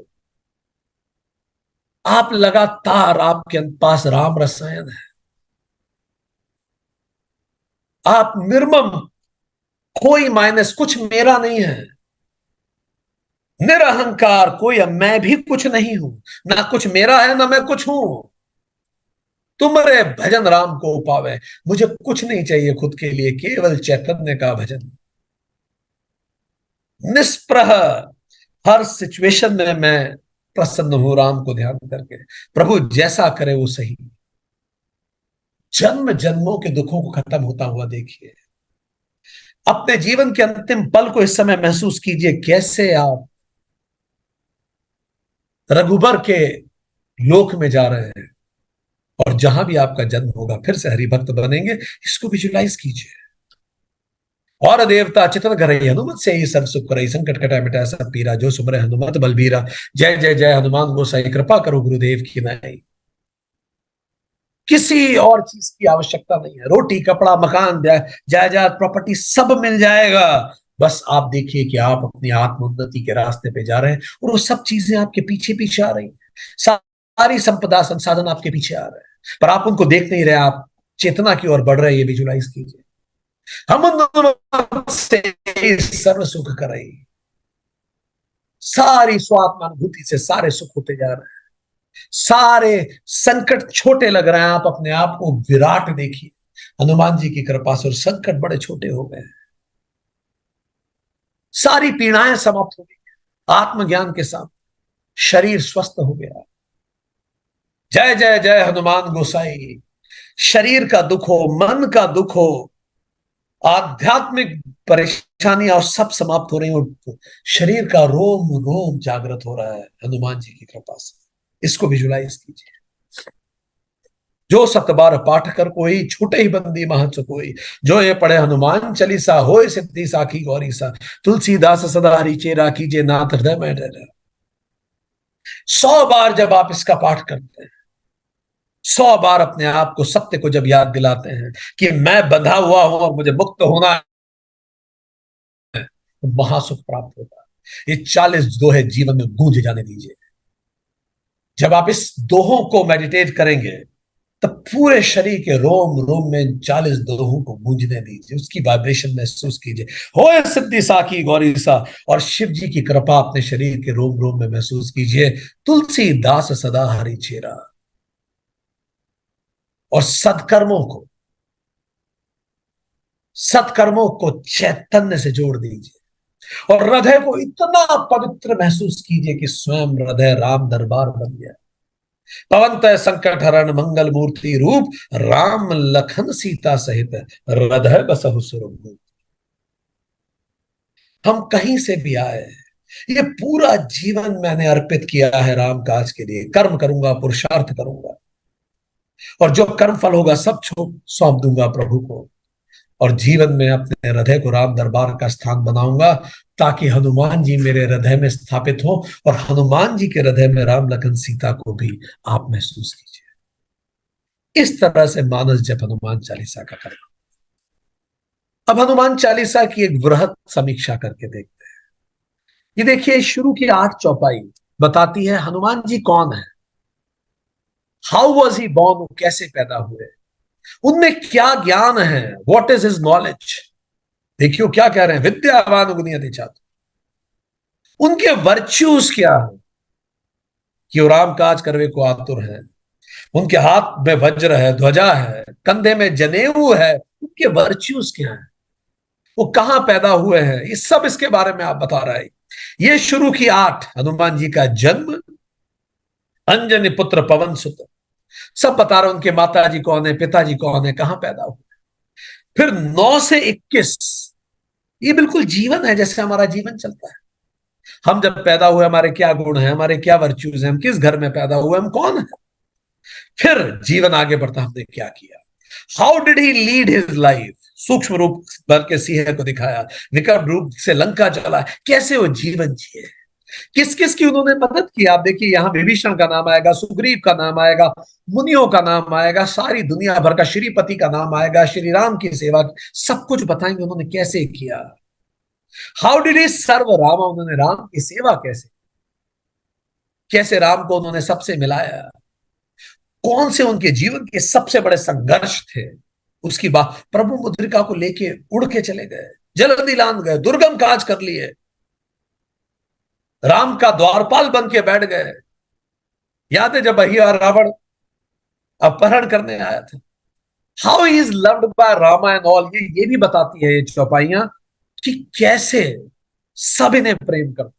आप लगातार, आपके पास राम रसायन है, आप निर्मम, कोई माइनस, कुछ मेरा नहीं है, निरहंकार, कोई मैं भी कुछ नहीं हूं, ना कुछ मेरा है ना मैं कुछ हूं। तुमरे भजन राम को पावे, मुझे कुछ नहीं चाहिए खुद के लिए, केवल चैतन्य का भजन। निष्प्रह, हर सिचुएशन में मैं प्रसन्न हूं राम को ध्यान करके। प्रभु जैसा करे वो सही। जन्म जन्मों के दुखों को खत्म होता हुआ देखिए, अपने जीवन के अंतिम पल को इस समय महसूस कीजिए, कैसे आप रघुबर के लोक में जा रहे हैं, और जहां भी आपका जन्म होगा फिर से हरिभक्त बनेंगे। इसको विजुलाइज कीजिए। और देवता चितन करे हनुमत से ही सर्व सुख करे, संकट कटा मिटा सब पीरा, जो सुमरे हनुमत बलबीरा। जय जय जय हनुमान गोसाई, कृपा करो गुरुदेव की नाई। किसी और चीज की आवश्यकता नहीं है, रोटी कपड़ा मकान जायदाद प्रॉपर्टी सब मिल जाएगा। बस आप देखिए कि आप अपनी आत्मोन्नति के रास्ते पे जा रहे हैं, और वो सब चीजें आपके पीछे पीछे आ रही हैं। सारी संपदा संसाधन आपके पीछे आ रहे हैं, पर आप उनको देख नहीं रहे, आप चेतना की ओर बढ़ रहे हैं। ये विजुलाइज कीजिए, हम से सर्व सुख करे, सारी स्वात्मानुभूति से सारे सुख होते जा रहे हैं, सारे संकट छोटे लग रहे हैं। आप अपने आप को विराट देखिए, हनुमान जी की कृपा से और संकट बड़े छोटे हो गए, सारी पीड़ाएं समाप्त हो गई आत्मज्ञान के साथ, शरीर स्वस्थ हो गया। जय जय जय हनुमान गोसाई। शरीर का दुख हो, मन का दुख हो, आध्यात्मिक परेशानियां सब समाप्त हो रही हो, शरीर का रोम रोम जागृत हो रहा है हनुमान जी की कृपा से। इसको विजुलाइज कीजिए। जो सत बार पाठ कर कोई, छूटे ही बंदी महत्व कोई, जो ये पढ़े हनुमान चालीसा, होए सिद्धि साखी गौरी सा, तुलसीदास सदा हरि चेरा, कीजिए नाथ हृदय में डरा। 100 बार जब आप इसका पाठ करते हैं, 100 बार अपने आप को, सत्य को जब याद दिलाते हैं कि मैं बंधा हुआ हूं और मुझे मुक्त होना है, तो महासुख प्राप्त होता है। ये 40 दोहे जीवन में गूंज जाने दीजिए। जब आप इस दोहों को मेडिटेट करेंगे, तो पूरे शरीर के रोम रोम में 40 दोहों को गूंजने दीजिए, उसकी वाइब्रेशन महसूस कीजिए। होए सिद्धि साखी गौरी सा, और शिव जी की कृपा अपने शरीर के रोम रोम में महसूस कीजिए। तुलसी दास सदा हरि चेरा। और सत्कर्मों को चैतन्य से जोड़ दीजिए, और हृदय को इतना पवित्र महसूस कीजिए कि स्वयं हृदय राम दरबार बन गया। पवंत संकट हरण मंगल मूर्ति रूप, राम लखन सीता सहित हृदय बसहु सुरभूप। हम कहीं से भी आए, ये पूरा जीवन मैंने अर्पित किया है राम काज के लिए। कर्म करूंगा, पुरुषार्थ करूंगा, और जो कर्म फल होगा सब सौंप दूंगा प्रभु को। और जीवन में अपने हृदय को राम दरबार का स्थान बनाऊंगा, ताकि हनुमान जी मेरे हृदय में स्थापित हो, और हनुमान जी के हृदय में राम लखन सीता को भी आप महसूस कीजिए। इस तरह से मानस जप हनुमान चालीसा का करना। अब हनुमान चालीसा की एक वृहद समीक्षा करके देखते हैं। ये देखिए, शुरू की 8 चौपाई बताती है हनुमान जी कौन है, हाउ वॉज ही बॉर्न, कैसे पैदा हुए, उनमें क्या ज्ञान है, व्हाट इज हिज नॉलेज। देखियो क्या कह रहे हैं, विद्यावान गुणियति चातुर। उनके वर्च्यूज क्या है, कि वो राम काज करवे को आतुर है। उनके हाथ में वज्र है, ध्वजा है, कंधे में जनेऊ है। उनके वर्च्यूज क्या है, वो कहां पैदा हुए हैं, ये सब इसके बारे में आप बता रहे हैं। ये शुरू की 8, हनुमान जी का जन्म, अंजनी पुत्र पवन सुत, सब बता रहे। उनके माता जी कौन है, पिताजी कौन है, कहां पैदा हुए। फिर 9 से 21, ये बिल्कुल जीवन है जैसे हमारा जीवन चलता है। हम जब पैदा हुए हमारे क्या गुण हैं, हमारे क्या वर्च्यूज हैं, हम किस घर में पैदा हुए, हम कौन है। फिर जीवन आगे बढ़ता, हमने क्या किया, how did he lead his life. सूक्ष्म रूप भर के सिंह को दिखाया, विकट रूप से लंका चला, कैसे वो जीवन जिए, किस किस की उन्होंने मदद की। आप देखिए, यहां विभीषण का नाम आएगा, सुग्रीव का नाम आएगा, मुनियों का नाम आएगा, सारी दुनिया भर का, श्रीपति का नाम आएगा, श्री राम की सेवा, सब कुछ बताएंगे उन्होंने कैसे किया। हाउ डिड ही सर्व राम, उन्होंने राम की सेवा कैसे, कैसे राम को उन्होंने सबसे मिलाया, कौन से उनके जीवन के सबसे बड़े संघर्ष थे। उसकी बात, प्रभु मुद्रिका को लेके उड़ के चले गए, जल्दी लान गए, दुर्गम काज कर लिए, राम का द्वारपाल बन के बैठ गए। याद है जब अहिया रावण अपहरण करने आया था, how he is loved by Rama and all. ये भी बताती है ये चौपाइयां कि कैसे सब इन्हें प्रेम करते।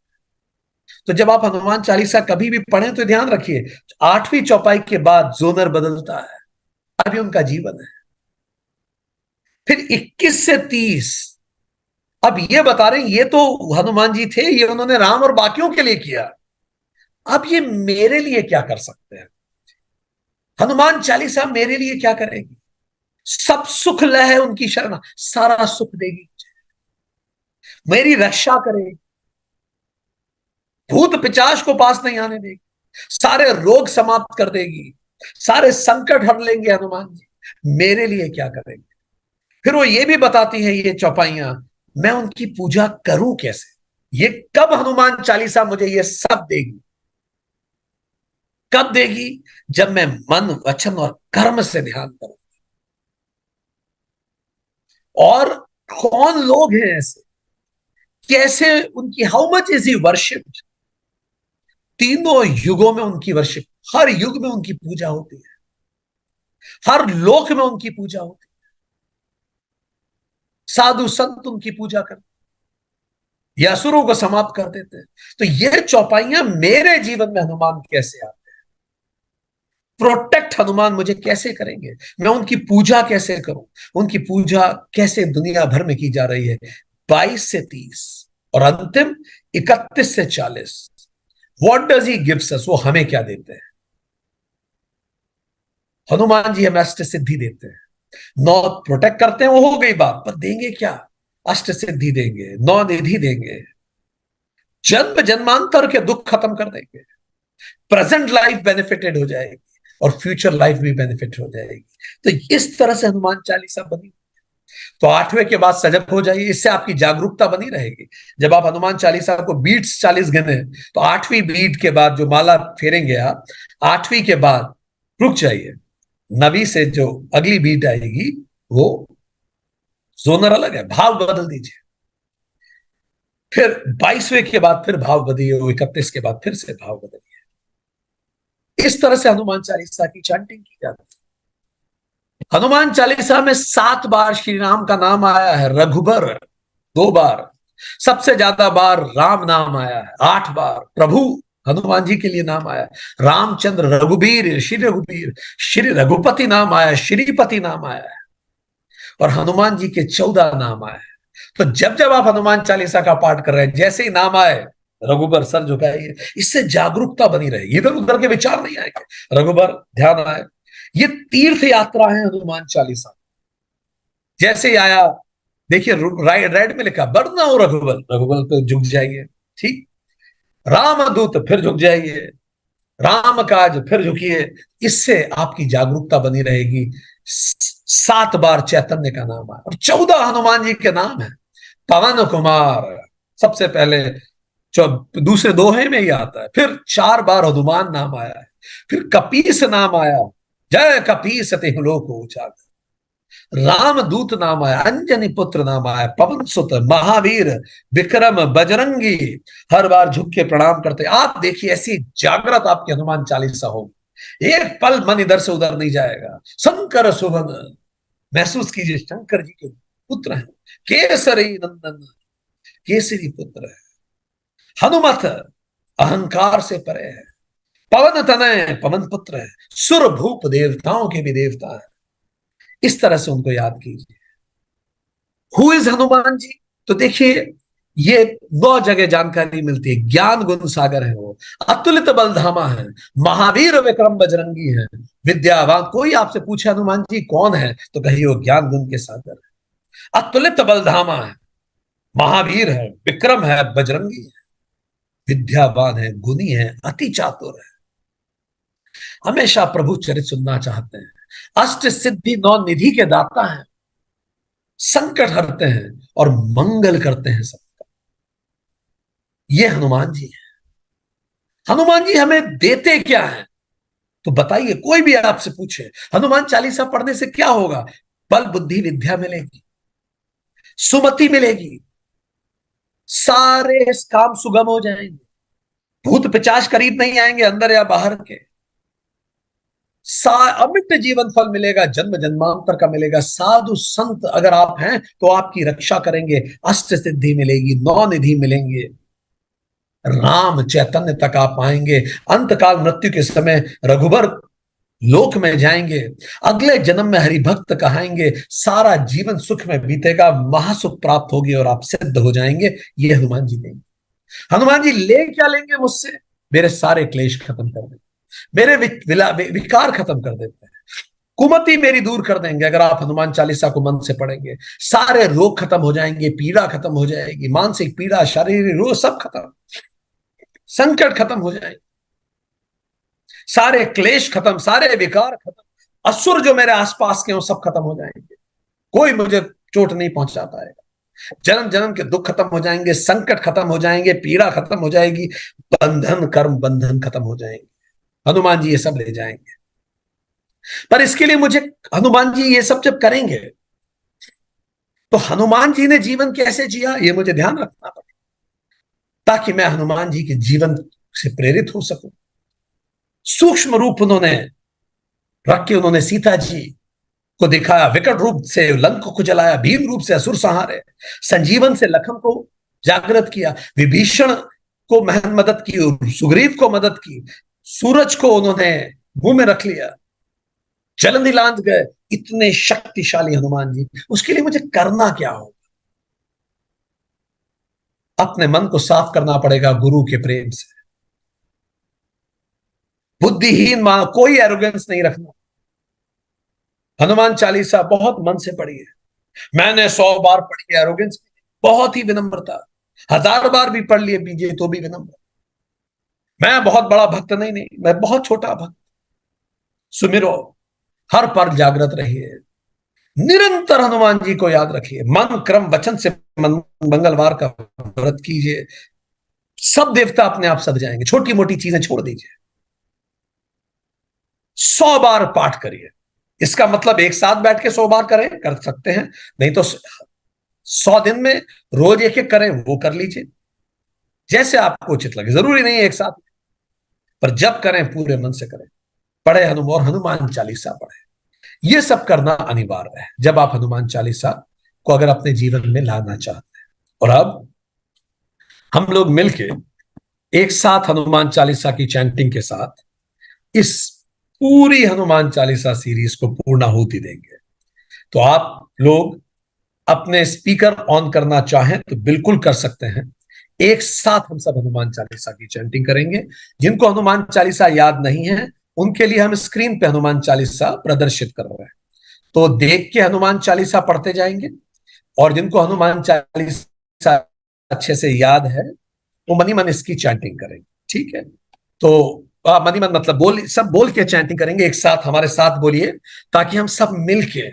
तो जब आप हनुमान चालीसा कभी भी पढ़ें तो ध्यान रखिए, 8वीं चौपाई के बाद जोनर बदलता है, अभी उनका जीवन है। फिर 21 से 30 अब ये बता रहे हैं, ये तो हनुमान जी थे, ये उन्होंने राम और बाकियों के लिए किया, अब ये मेरे लिए क्या कर सकते हैं। हनुमान चालीसा मेरे लिए क्या करेगी। सब सुख लय है उनकी शरण, सारा सुख देगी, मेरी रक्षा करेगी, भूत पिचाश को पास नहीं आने देगी, सारे रोग समाप्त कर देगी, सारे संकट हर लेंगे हनुमान जी, मेरे लिए क्या करेंगे। फिर वो ये भी बताती है ये चौपाइयां, मैं उनकी पूजा करूं कैसे। ये कब हनुमान चालीसा मुझे ये सब देगी, कब देगी, जब मैं मन वचन और कर्म से ध्यान करूं। और कौन लोग हैं ऐसे, कैसे उनकी, how much is he worshipped. तीनों युगों में उनकी वर्शिप, हर युग में उनकी पूजा होती है, हर लोक में उनकी पूजा होती है, साधु संत उनकी पूजा करते, यासुरों को समाप्त कर देते हैं। तो ये चौपाइयां मेरे जीवन में हनुमान कैसे आते हैं, प्रोटेक्ट हनुमान मुझे कैसे करेंगे, मैं उनकी पूजा कैसे करूं, उनकी पूजा कैसे दुनिया भर में की जा रही है। 22 से 30 और अंतिम 31 से 40, what does he gives us, वो हमें क्या देते हैं। हनुमान जी हमें अष्ट सिद्धि देते हैं, 9 प्रोटेक्ट करते हैं, वो हो गई बात, पर देंगे क्या, अष्ट सिद्धि देंगे, 9 निधि देंगे, जन्म जन्मांतर के दुख खत्म कर देंगे, प्रेजेंट लाइफ बेनिफिटेड हो जाएगी, और फ्यूचर लाइफ भी बेनिफिट हो जाएगी। तो इस तरह से हनुमान चालीसा बनी। तो 8वें के बाद सजग हो जाइए, इससे आपकी जागरूकता बनी रहेगी। जब आप हनुमान चालीसा को बीट्स 40 गिने, तो 8वीं बीट के बाद जो माला फेरेंगे आप, 8वीं के बाद रुक जाइए, नवी से जो अगली बीट आएगी वो जोनर अलग है, भाव बदल दीजिए। फिर 22वें के बाद फिर भाव बदलिए, 31 के बाद फिर से भाव बदलिए। इस तरह से हनुमान चालीसा की चैंटिंग की जाती है। हनुमान चालीसा में 7 बार श्री राम का नाम आया है, रघुबर 2 बार, सबसे ज्यादा बार राम नाम आया है 8 बार। प्रभु हनुमान जी के लिए नाम आया, रामचंद्र रघुबीर, श्री रघुपति नाम आया, श्रीपति नाम आया है, और हनुमान जी के 14 नाम आए हैं। तो जब जब आप हनुमान चालीसा का पाठ कर रहे हैं, जैसे ही नाम आए रघुबर सर झुकाइए, इससे जागरूकता बनी रहेगी, इधर उधर के विचार नहीं आएंगे, रघुबर ध्यान आए। ये तीर्थ यात्रा है हनुमान चालीसा। जैसे ही आया, देखिए रेड में लिखा वरना हो रघुबर, रघुबर पे झुक जाइए, ठीक। रामदूत फिर झुक जाइए, राम काज फिर झुकिए। इससे आपकी जागरूकता बनी रहेगी। 7 बार चैतन्य का नाम है और 14 हनुमान जी के नाम है। पवन कुमार सबसे पहले, जो दूसरे दोहे में ही आता है। फिर 4 बार हनुमान नाम आया है। फिर कपीस नाम आया, जय कपीस तिहुँ लोक उजागर। रामदूत नाम आया, अंजनी पुत्र नाम आया, पवन सुत, महावीर, विक्रम, बजरंगी। हर बार झुक के प्रणाम करते। आप देखिए ऐसी जागृत आपकी हनुमान चालीसा होगी, एक पल मन इधर से उधर नहीं जाएगा। शंकर सुवन, महसूस कीजिए शंकर जी के पुत्र हैं, केसरी नंदन, केसरी पुत्र है। हनुमत अहंकार से परे है, पवन तनय, पवन पुत्र है, सुर भूप देवताओं के भी देवता है। इस तरह से उनको याद कीजिए। Who is Hanuman ji? तो देखिए ये 9 जगह जानकारी मिलती है। ज्ञान गुण सागर है वो, अतुलित बलधामा है, महावीर विक्रम बजरंगी है, विद्यावान। कोई आपसे पूछे हनुमान जी कौन है तो कहिए वो ज्ञान गुण के सागर है, अतुलित बलधामा है, महावीर है, विक्रम है, बजरंगी है, विद्यावान है, गुणी है, अति चातुर है। हमेशा प्रभु चरित सुनना चाहते हैं। अष्ट सिद्धि 9 निधि के दाता हैं, संकट हरते हैं और मंगल करते हैं सबका। ये हनुमान जी है। हनुमान जी हमें देते क्या है? तो बताइए, कोई भी आपसे पूछे हनुमान चालीसा पढ़ने से क्या होगा? बल बुद्धि विद्या मिलेगी, सुमति मिलेगी, सारे काम सुगम हो जाएंगे, भूत पिशाच करीब नहीं आएंगे, अंदर या बाहर के। अमिट जीवन फल मिलेगा, जन्म जन्मांतर का मिलेगा। साधु संत अगर आप हैं तो आपकी रक्षा करेंगे, अष्ट सिद्धि मिलेगी, 9 निधि मिलेंगे, राम चैतन्य तक आप आएंगे। अंतकाल मृत्यु के समय रघुबर लोक में जाएंगे, अगले जन्म में हरि भक्त कहाएंगे, सारा जीवन सुख में बीतेगा, महासुख प्राप्त होगी और आप सिद्ध हो जाएंगे। ये हनुमान जी देंगे। हनुमान जी ले क्या लेंगे मुझसे? मेरे सारे क्लेश खत्म कर देंगे, मेरे विकार खत्म कर देते हैं, कुमति मेरी दूर कर देंगे। अगर आप हनुमान चालीसा को मन से पढ़ेंगे, सारे रोग खत्म हो जाएंगे, पीड़ा खत्म हो जाएगी, मानसिक पीड़ा, शारीरिक रोग सब खत्म, संकट खत्म हो जाएंगे, सारे क्लेश खत्म, सारे विकार खत्म, असुर जो मेरे आसपास के वो सब खत्म हो जाएंगे, कोई मुझे चोट नहीं पहुंचा पाएगा, जन्म जन्म के दुख खत्म हो जाएंगे, संकट खत्म हो जाएंगे, पीड़ा खत्म हो जाएगी, बंधन कर्म बंधन खत्म हो जाएंगे। हनुमान जी ये सब ले जाएंगे। पर इसके लिए मुझे, हनुमान जी ये सब जब करेंगे तो हनुमान जी ने जीवन कैसे जिया ये मुझे ध्यान रखना पड़ेगा, ताकि मैं हनुमान जी के जीवन से प्रेरित हो सकूं। सूक्ष्म रूप उन्होंने रख के उन्होंने सीता जी को दिखाया, विकट रूप से लंक को जलाया, भीम रूप से असुर संहारे, संजीवन से लखन को जागृत किया, विभीषण को मदद की और सुग्रीव को मदद की, सूरज को उन्होंने मुंह में रख लिया, जल नीलांत गए। इतने शक्तिशाली हनुमान जी। उसके लिए मुझे करना क्या होगा? अपने मन को साफ करना पड़ेगा गुरु के प्रेम से। बुद्धिहीन मां, कोई एरोगेंस नहीं रखना। हनुमान चालीसा बहुत मन से पढ़ी है। मैंने 100 बार पढ़ी है, एरोगेंस, बहुत ही विनम्रता, 1000 बार भी पढ़ लिए बीजे तो भी विनम्र। मैं बहुत बड़ा भक्त नहीं, मैं बहुत छोटा भक्त। सुमिरो, हर पल जागृत रहिए, निरंतर हनुमान जी को याद रखिए, मन क्रम वचन से मंगलवार का व्रत कीजिए, सब देवता अपने आप सद जाएंगे। छोटी मोटी चीजें छोड़ दीजिए, 100 बार पाठ करिए, इसका मतलब एक साथ बैठ के 100 बार करें, कर सकते हैं, नहीं तो 100 दिन में रोज एक एक करें, वो कर लीजिए, जैसे आपको उचित लगे, जरूरी नहीं है एक साथ, पर जब करें पूरे मन से करें। पढ़े हनुमान, हनुमान चालीसा पढ़े, ये सब करना अनिवार्य है जब आप हनुमान चालीसा को अगर अपने जीवन में लाना चाहते हैं। और अब हम लोग मिलके एक साथ हनुमान चालीसा की चैंटिंग के साथ इस पूरी हनुमान चालीसा सीरीज को पूर्णाहुति देंगे। तो आप लोग अपने स्पीकर ऑन करना चाहें तो बिल्कुल कर सकते हैं। एक साथ हम सब हनुमान चालीसा की चैंटिंग करेंगे। जिनको हनुमान चालीसा याद नहीं है उनके लिए हम स्क्रीन पे हनुमान चालीसा प्रदर्शित कर रहे हैं, तो देख के हनुमान चालीसा पढ़ते जाएंगे। और जिनको हनुमान चालीसा अच्छे से याद है वो मनी मन इसकी चैंटिंग करेंगे, ठीक है? तो मनी मन मतलब सब बोल के चैंटिंग करेंगे, एक साथ हमारे साथ बोलिए, ताकि हम सब मिलके,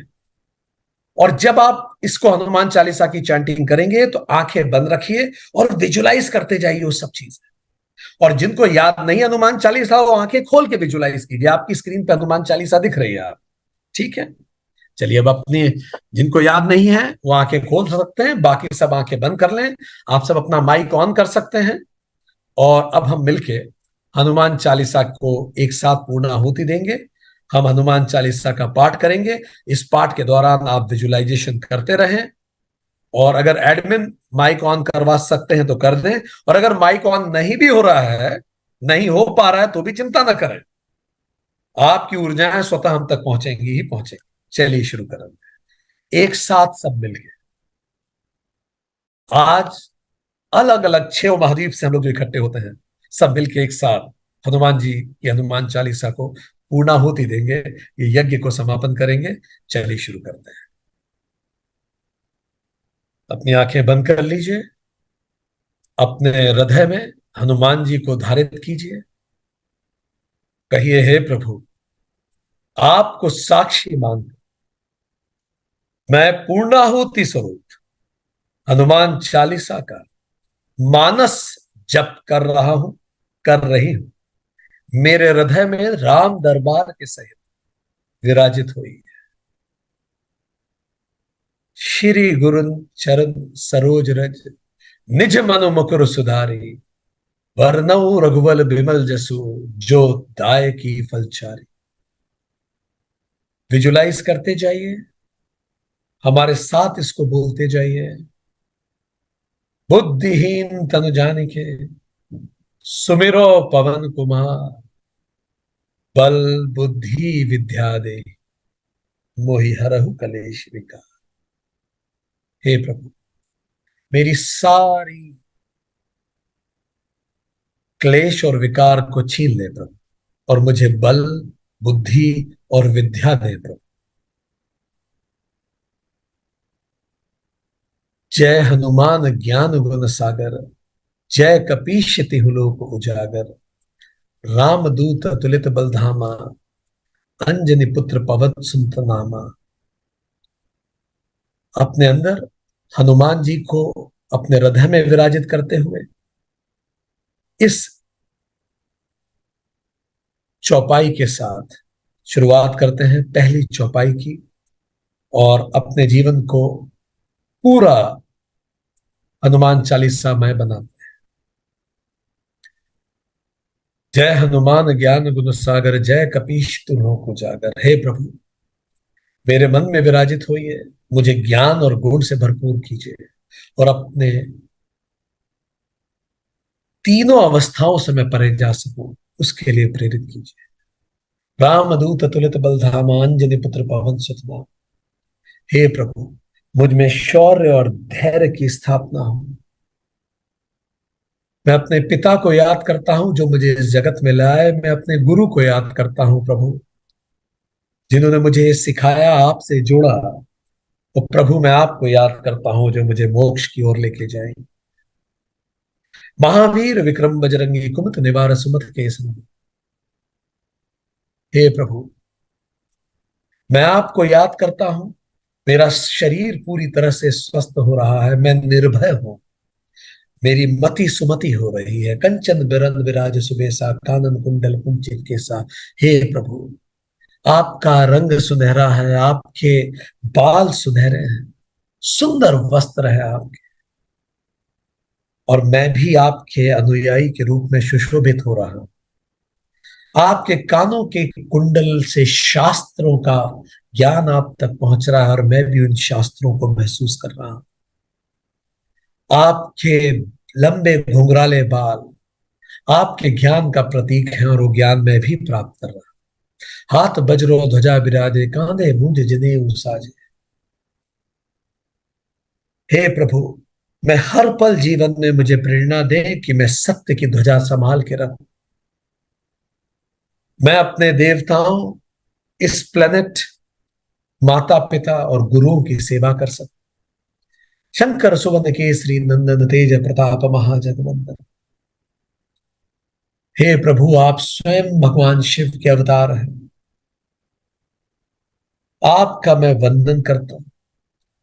और जब आप इसको हनुमान चालीसा की चैंटिंग करेंगे तो आंखें बंद रखिए और विजुलाइज करते जाइए वो सब चीजें। और जिनको याद नहीं हनुमान चालीसा, वो आंखें खोल के विजुलाइज कीजिए, आपकी स्क्रीन पे हनुमान चालीसा दिख रही है आप, ठीक है? चलिए अब अपने, जिनको याद नहीं है वो आंखें खोल सकते हैं, बाकी सब आंखें बंद कर लें। आप सब अपना माइक ऑन कर सकते हैं और अब हम मिलके हनुमान चालीसा को एक साथ पूर्ण आहुति देंगे। हम हनुमान चालीसा का पाठ करेंगे। इस पाठ के दौरान आप विजुलाइजेशन करते रहें, और अगर एडमिन माइक ऑन करवा सकते हैं तो कर दें, और अगर माइक ऑन नहीं भी हो रहा है, नहीं हो पा रहा है, तो भी चिंता ना करें, आपकी ऊर्जाएं स्वतः हम तक पहुंचेंगी ही पहुंचेंगी। चलिए शुरू करेंगे एक साथ सब मिलकर। आज अलग अलग 6 महाद्वीप से हम लोग जो इकट्ठे होते हैं, सब मिलके एक साथ हनुमान जी की हनुमान चालीसा को पूर्णाहुति देंगे, ये यज्ञ को समापन करेंगे। चलिए शुरू करते हैं। अपनी आंखें बंद कर लीजिए, अपने हृदय में हनुमान जी को धारित कीजिए। कहिए, हे प्रभु, आपको साक्षी मान मैं पूर्णाहुति स्वरूप हनुमान चालीसा का मानस जप कर रहा हूं, कर रही हूं। मेरे हृदय में राम दरबार के सहित विराजित हुई है। श्री गुरु चरण सरोज रज, निज मनु मुकुर सुधारी। वरनऊ रघुबल बिमल जसु, जो दाय की फलचारी। विजुलाइज करते जाइए, हमारे साथ इसको बोलते जाइए। बुद्धिहीन तनु जानिके, सुमिरो पवन कुमार। बल बुद्धि विद्या दे, मोहि हरहु कलेश विकार। हे प्रभु, मेरी सारी क्लेश और विकार को छीन ले प्रभु, और मुझे बल, बुद्धि और विद्या दे प्रभु। जय हनुमान ज्ञान गुण सागर, जय कपीश तिहु लोक उजागर। रामदूत अतुलित बलधामा, अंजनी पुत्र पवन सुत नामा। अपने अंदर हनुमान जी को अपने हृदय में विराजित करते हुए इस चौपाई के साथ शुरुआत करते हैं, पहली चौपाई की, और अपने जीवन को पूरा हनुमान चालीसा में बनाते हैं। जय हनुमान ज्ञान गुण सागर, जय कपीश तिहु लोक उजागर। हे प्रभु, मेरे मन में विराजित होइए, मुझे ज्ञान और गुण से भरपूर कीजिए, और अपने तीनों अवस्थाओं से मैं परे जा सकूं उसके लिए प्रेरित कीजिए। रामदूत अतुलित बलधामा, अंजनी पुत्र पवन सुत नामा। हे प्रभु, मुझ में शौर्य और धैर्य की स्थापना हो। मैं अपने पिता को याद करता हूं जो मुझे इस जगत में लाए। मैं अपने गुरु को याद करता हूं प्रभु, जिन्होंने मुझे सिखाया, आपसे जोड़ा। तो प्रभु, मैं आपको याद करता हूं जो मुझे मोक्ष की ओर लेके जाए। महावीर विक्रम बजरंगी, कुमत निवार सुमत के संग। हे प्रभु, मैं आपको याद करता हूं, मेरा शरीर पूरी तरह से स्वस्थ हो रहा है, मैं निर्भय हूं, मेरी मति सुमति हो रही है। कंचन बिरंद विराज सुबेसा, कानन कुंडल कुंचित केसा। हे प्रभु, आपका रंग सुनहरा है, आपके बाल सुनहरे हैं, सुंदर वस्त्र है आपके, और मैं भी आपके अनुयायी के रूप में सुशोभित हो रहा हूं। आपके कानों के कुंडल से शास्त्रों का ज्ञान आप तक पहुंच रहा है, और मैं भी उन शास्त्रों को महसूस कर रहा हूं। आपके लंबे घुंघराले बाल आपके ज्ञान का प्रतीक है, और वो ज्ञान मैं भी प्राप्त कर रहा हूं। हाथ बजरो ध्वजा बिराजे, कांधे मुंज जनेऊ साजे। हे प्रभु, मैं हर पल जीवन में मुझे प्रेरणा दे कि मैं सत्य की ध्वजा संभाल के रखूं। मैं अपने देवताओं, इस प्लेनेट, माता पिता और गुरुओं की सेवा कर सकूं। शंकर सुवन केसरी नंदन, तेज प्रताप महाजगवंदन। हे प्रभु, आप स्वयं भगवान शिव के अवतार हैं। आपका मैं वंदन करता हूं।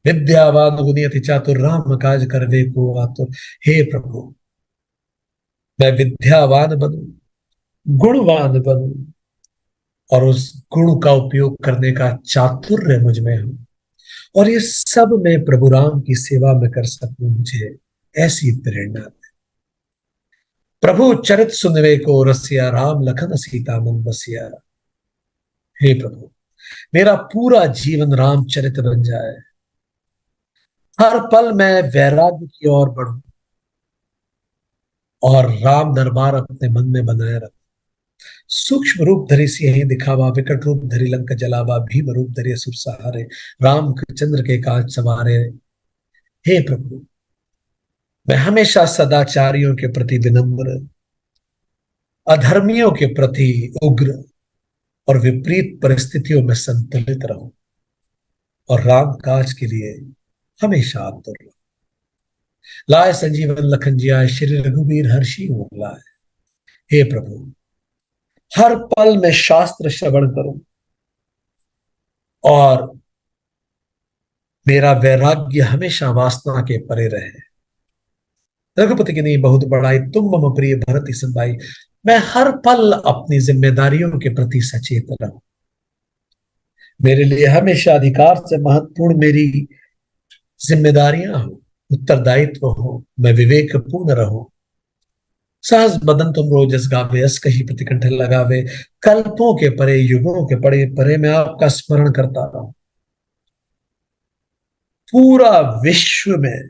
विद्यावान गुणी अति चातुर, राम काज करवे को आतुर। हे प्रभु, मैं विद्यावान बनूं, गुणवान बनूं, और उस गुण का उपयोग करने का चातुर्य मुझ में हो, और ये सब मैं प्रभु राम की सेवा में कर सकूं। मुझे ऐसी प्रेरणा दे। प्रभु चरित सुनवे को रसिया, राम लखन सीता मन बसिया। हे प्रभु, मेरा पूरा जीवन रामचरित बन जाए। हर पल मैं वैराग्य की ओर बढ़ूं, और राम दरबार अपने मन में बनाए रखूं। सूक्ष्म रूप धरि सिंह दिखावा, विकट रूप धरि लंक जलावा, भीम रूप धरि असुर सहारे, रामचंद्र के काज सवारे। हे प्रभु, मैं हमेशा सदाचारियों के प्रति विनम्र, अधर्मियों के प्रति उग्र, और विपरीत परिस्थितियों में संतुलित रहूं, और राम काज के लिए हमेशा आतुर रहूं। लाए संजीवन लखन जियाए, श्री रघुवीर हर्षि हो लाए। हे प्रभु, हर पल में शास्त्र श्रवण करूं, और मेरा वैराग्य हमेशा वासना के परे रहे। रघुपति की नहीं बहुत बड़ाई, तुम मम प्रिय भरत सम भाई। मैं हर पल अपनी जिम्मेदारियों के प्रति सचेत रहूं। मेरे लिए हमेशा अधिकार से महत्वपूर्ण मेरी जिम्मेदारियां हो, उत्तरदायित्व हो। मैं विवेकपूर्ण रहूं। सहज बदन तुम रोजस गावे, अस कही प्रतिकंठ लगावे। कल्पों के परे, युगों के परे परे मैं आपका स्मरण करता रहूं। पूरा विश्व में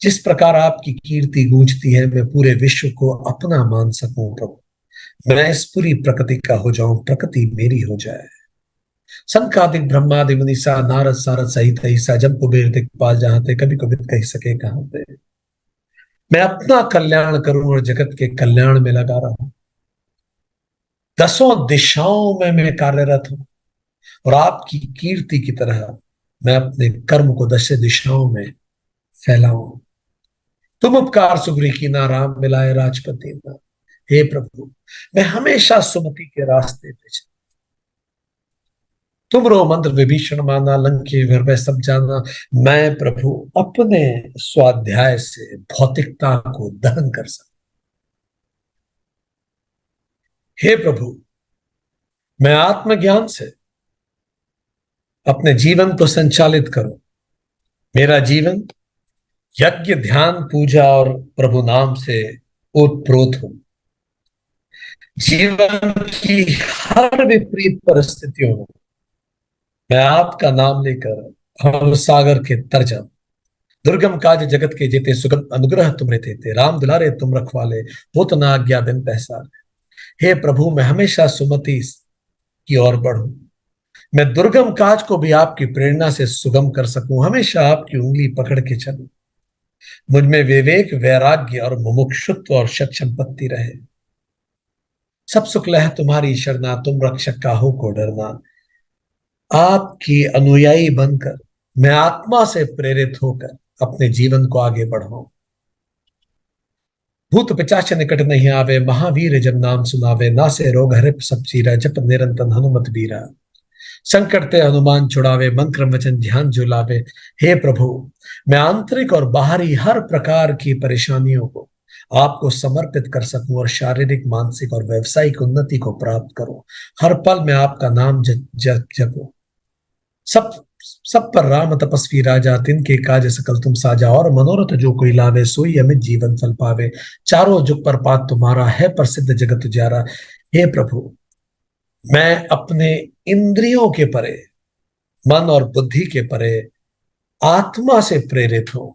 जिस प्रकार आपकी कीर्ति गूंजती है, मैं पूरे विश्व को अपना मान सकूं प्रभु। मैं इस पूरी प्रकृति का हो जाऊं, प्रकृति मेरी हो जाए। संकादिक ब्रह्मादि मुनीसा, नारद सारद सहित ऐसा, जब कुबेर दिक्पाल जहां थे, कभी कभी कह सके कहां पे। मैं अपना कल्याण करूं और जगत के कल्याण में लगा रहूं। दसों दिशाओं में मैं कार्यरत हूं, और आपकी कीर्ति की तरह मैं अपने कर्म को दस दिशाओं में फैलाऊं। तुम उपकार सुग्री की ना, राम मिलाए राजपति ना। हे प्रभु, मैं हमेशा सुमति के रास्ते पे चल। तुम रो मंत्र विभीषण माना, लंके घर में सब जाना। मैं प्रभु अपने स्वाध्याय से भौतिकता को दहन कर सकूं। हे प्रभु, मैं आत्मज्ञान से अपने जीवन को संचालित करूं। मेरा जीवन यज्ञ, ध्यान, पूजा और प्रभु नाम से ओतप्रोत हो। जीवन की हर विपरीत परिस्थितियों में मैं आपका नाम लेकर भव सागर के तर जाऊं। दुर्गम काज जगत के जेते, सुगम अनुग्रह तुमरे तेते। राम दुलारे तुम रखवाले, हो तो ना आज्ञा बिन पैसारे। हे प्रभु, मैं हमेशा सुमति की ओर बढ़ूं। मैं दुर्गम काज को भी आपकी प्रेरणा से सुगम कर सकूं। हमेशा आपकी उंगली पकड़ के चलूं। मुझ में विवेक, वैराग्य और मुमुक्षुत्व और सत संपत्ति रहे। सब सुख लह तुम्हारी शरणा, तुम रक्षक काहू को डरना। आपकी अनुयायी बनकर मैं आत्मा से प्रेरित होकर अपने जीवन को आगे बढ़ाऊं। भूत पिचाच निकट नहीं आवे, महावीर जब नाम सुनावे। नासे रोग हरे सब चीरा, जप निरंतर हनुमत बीरा। संकट ते हनुमान छुड़ावे, मंत्र वचन ध्यान झुलावे। हे प्रभु, मैं आंतरिक और बाहरी हर प्रकार की परेशानियों को आपको समर्पित कर सकूं और शारीरिक, मानसिक और व्यवसायिक उन्नति को प्राप्त करूं। हर पल में आपका नाम जपूं। सब सब पर राम तपस्वी राजा, तिनके काज सकल तुम साजा, और मनोरथ जो कोई लावे सोई अमित जीवन फल पावे। चारों जुग पर पात तुम्हारा है, प्रसिद्ध जगत उजियारा। हे प्रभु, मैं अपने इंद्रियों के परे, मन और बुद्धि के परे आत्मा से प्रेरित हूं।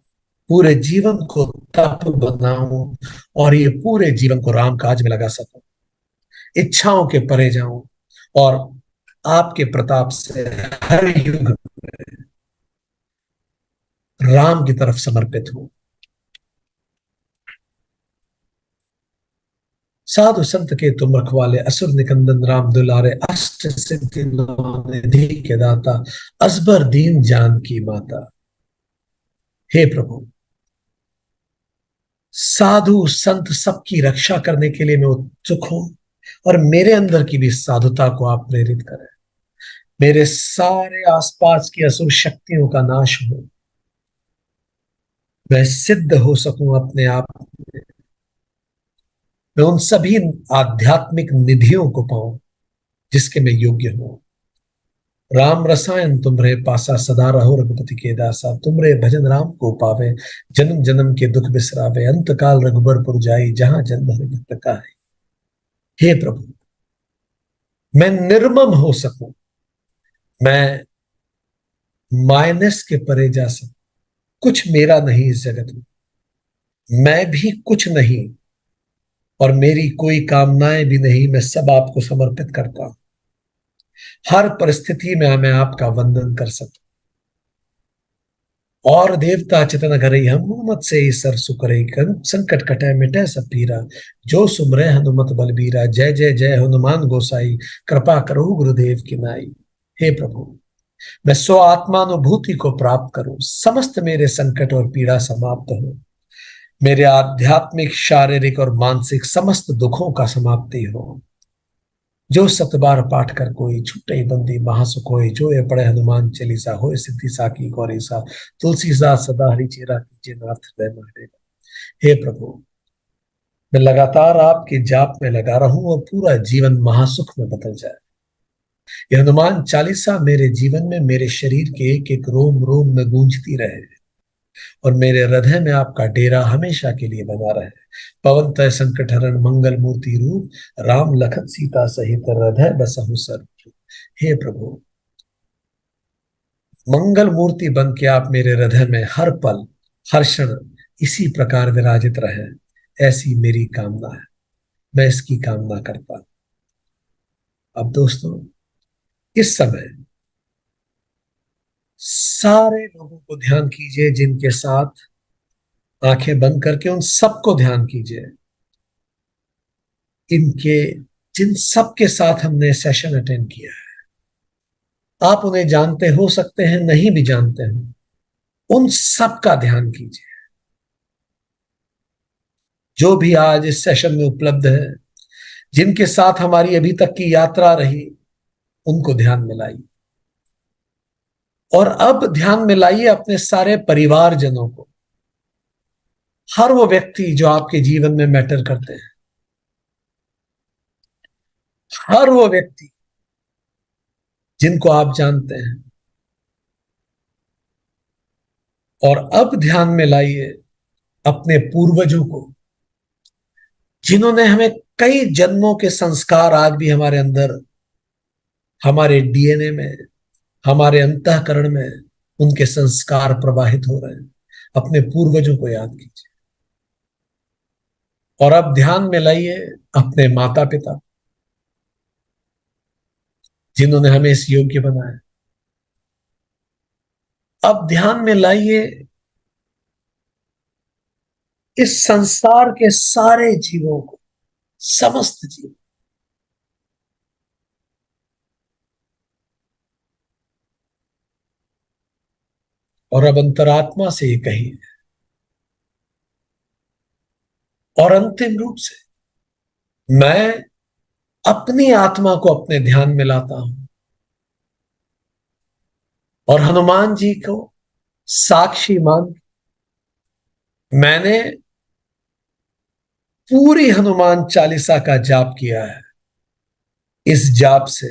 पूरे जीवन को तप बनाऊं और ये पूरे जीवन को राम काज में लगा सकूं। इच्छाओं के परे जाऊं और आपके प्रताप से हर युग राम की तरफ समर्पित हूं। साधु संत के तुम रखवाले, असुर निकंदन राम दुलारे। अष्ट सिद्धि नौ निधि के दाता, असबर दीन जान की माता। हे प्रभु, साधु संत सबकी रक्षा करने के लिए मैं उत्सुक हूं, और मेरे अंदर की भी साधुता को आप प्रेरित करें। मेरे सारे आसपास की असुर शक्तियों का नाश हो, मैं सिद्ध हो सकूं अपने आप में। मैं उन सभी आध्यात्मिक निधियों को पाऊं जिसके मैं योग्य हूं। राम रसायन तुमरे पासा, सदा रहो रघुपति के दासा। तुमरे भजन राम को पावे, जन्म जन्म के दुख बिसरावे। अंत काल रघुबर पुर जाई, जहां जन्म हरि भक्त का है। हे प्रभु, मैं निर्मम हो सकूं, मैं माइनस के परे जा सकूं। कुछ मेरा नहीं इस जगत में, मैं भी कुछ नहीं, और मेरी कोई कामनाएं भी नहीं। मैं सब आपको समर्पित करता हूं। हर परिस्थिति में मैं आपका वंदन कर सकता हूं। और देवता चितन करई, हनुमत से ही सरसु करई। संकट कटे मिटे सब पीरा, जो सुमरे हनुमत बलबीरा। जय जय जय हनुमान गोसाई, कृपा करो गुरुदेव की नाई। हे प्रभु, मैं स्व आत्मानुभूति को प्राप्त करूं, समस्त मेरे संकट और पीड़ा समाप्त हो। मेरे आध्यात्मिक, शारीरिक और मानसिक समस्त दुखों का समाप्ति हो। जो सत बार पाठ कर कोई, छुट्टे बंदी महासुख होय। जो ये पढ़े हनुमान चालीसा, होय सिद्धि साकी गौरीसा। तुलसीदास सदा हरि चेरा, कीजिए नाथ हृदय महडेरा। हे प्रभु, मैं लगातार आपके जाप में लगा रहूं और पूरा जीवन महासुख में बदल जाए। ये हनुमान चालीसा मेरे जीवन में, मेरे शरीर के एक एक रोम रोम में गूंजती रहे, और मेरे हृदय में आपका डेरा हमेशा के लिए बना रहे। पवन तय संकट हरण, मंगल मूर्ति रूप। राम लखन सीता सहित, हृदय बसहु सर्वसुख। हे प्रभु, मंगल मूर्ति बन के आप मेरे हृदय में हर पल, हर क्षण इसी प्रकार विराजित रहे, ऐसी मेरी कामना है। मैं इसकी कामना करता हूं। अब दोस्तों, इस समय सारे लोगों को ध्यान कीजिए, जिनके साथ आंखें बंद करके उन सबको ध्यान कीजिए। इनके, जिन सब के साथ हमने सेशन अटेंड किया है, आप उन्हें जानते हो सकते हैं, नहीं भी जानते हैं, उन सब का ध्यान कीजिए। जो भी आज इस सेशन में उपलब्ध है, जिनके साथ हमारी अभी तक की यात्रा रही, उनको ध्यान में लाइए। और अब ध्यान में लाइए अपने सारे परिवारजनों को, हर वो व्यक्ति जो आपके जीवन में मैटर करते हैं, हर वो व्यक्ति जिनको आप जानते हैं। और अब ध्यान में लाइए अपने पूर्वजों को, जिन्होंने हमें कई जन्मों के संस्कार आज भी हमारे अंदर, हमारे डीएनए में, हमारे अंतःकरण में उनके संस्कार प्रवाहित हो रहे हैं। अपने पूर्वजों को याद कीजिए। और अब ध्यान में लाइए अपने माता पिता, जिन्होंने हमें इस योग्य बनाया। अब ध्यान में लाइए इस संसार के सारे जीवों को, समस्त जीव। और अब अंतरात्मा से ये कहिए, और अंतिम रूप से मैं अपनी आत्मा को अपने ध्यान में लाता हूं, और हनुमान जी को साक्षी मान मैंने पूरी हनुमान चालीसा का जाप किया है, इस जाप से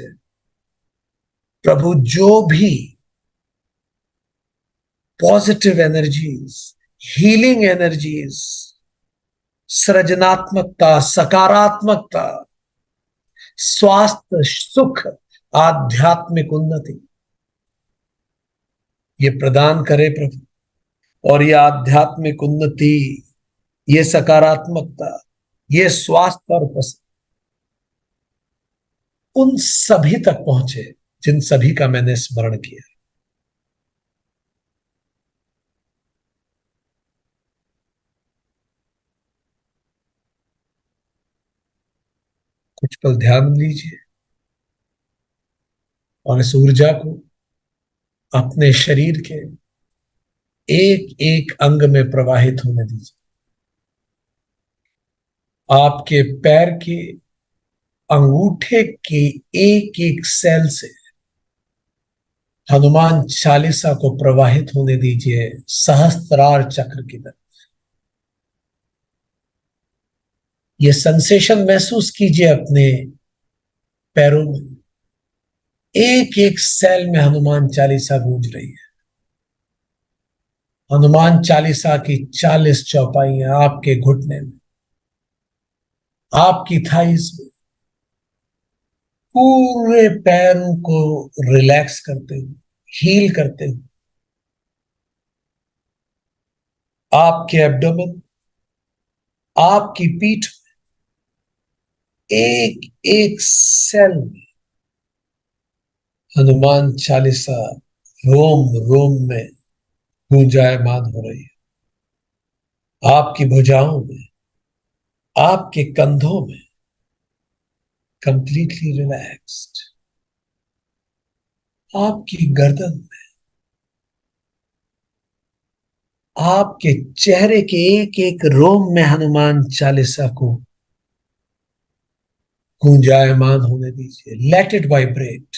प्रभु जो भी पॉजिटिव एनर्जीज, हीलिंग एनर्जीज, सृजनात्मकता, सकारात्मकता, स्वास्थ्य, सुख, आध्यात्मिक उन्नति, ये प्रदान करे प्रभु। और ये आध्यात्मिक उन्नति, ये सकारात्मकता, ये स्वास्थ्य और उन सभी तक पहुंचे जिन सभी का मैंने स्मरण किया। कुछ पल ध्यान लीजिए और इस ऊर्जा को अपने शरीर के एक एक अंग में प्रवाहित होने दीजिए। आपके पैर के अंगूठे के एक एक सेल से हनुमान चालीसा को प्रवाहित होने दीजिए सहस्त्रार चक्र की तरफ। ये सेंसेशन महसूस कीजिए अपने पैरों में, एक एक सेल में हनुमान चालीसा गूंज रही है। हनुमान चालीसा की 40 चौपाइयां आपके घुटने में, आपकी थाइस में, पूरे पैरों को रिलैक्स करते हुए, हील करते हुए, आपके एब्डोमेन, आपकी पीठ, एक एक सेल में हनुमान चालीसा रोम रोम में गूंजायमान हो रही है। आपकी भुजाओं में, आपके कंधों में, कंप्लीटली रिलैक्स्ड, आपकी गर्दन में, आपके चेहरे के एक एक रोम में हनुमान चालीसा को गूंजायमान होने दीजिए। Let it vibrate.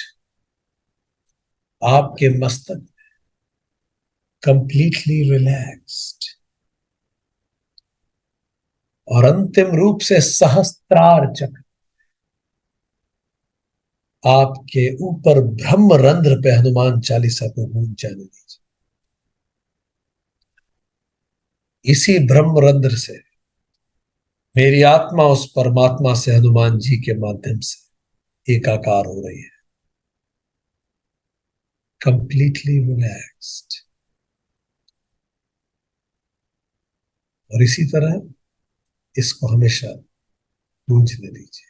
आपके मस्तक कंप्लीटली रिलैक्स्ड, और अंतिम रूप से सहस्त्रार चक्र आपके ऊपर ब्रह्म रंध्र पे हनुमान चालीसा को गूंज जाने दीजिए। इसी ब्रह्म रंध्र से मेरी आत्मा उस परमात्मा से, हनुमान जी के माध्यम से एकाकार हो रही है, कंप्लीटली रिलैक्स्ड। और इसी तरह इसको हमेशा गूंजने दीजिए।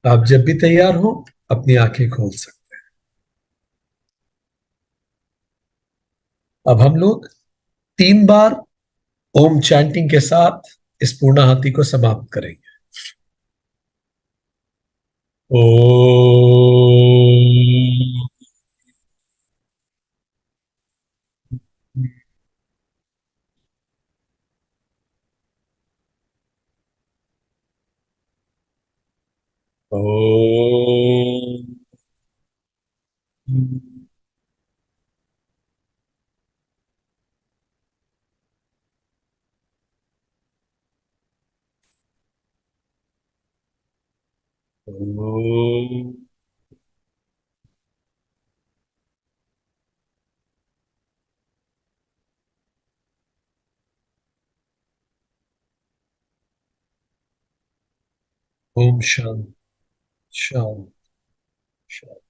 आप जब भी तैयार हो अपनी आंखें खोल सकते हैं। अब हम लोग 3 बार ओम चैंटिंग के साथ इस पूर्णाहुति को समाप्त करेंगे। ओम। ओम। ओम। ओम शांति शांति शांति।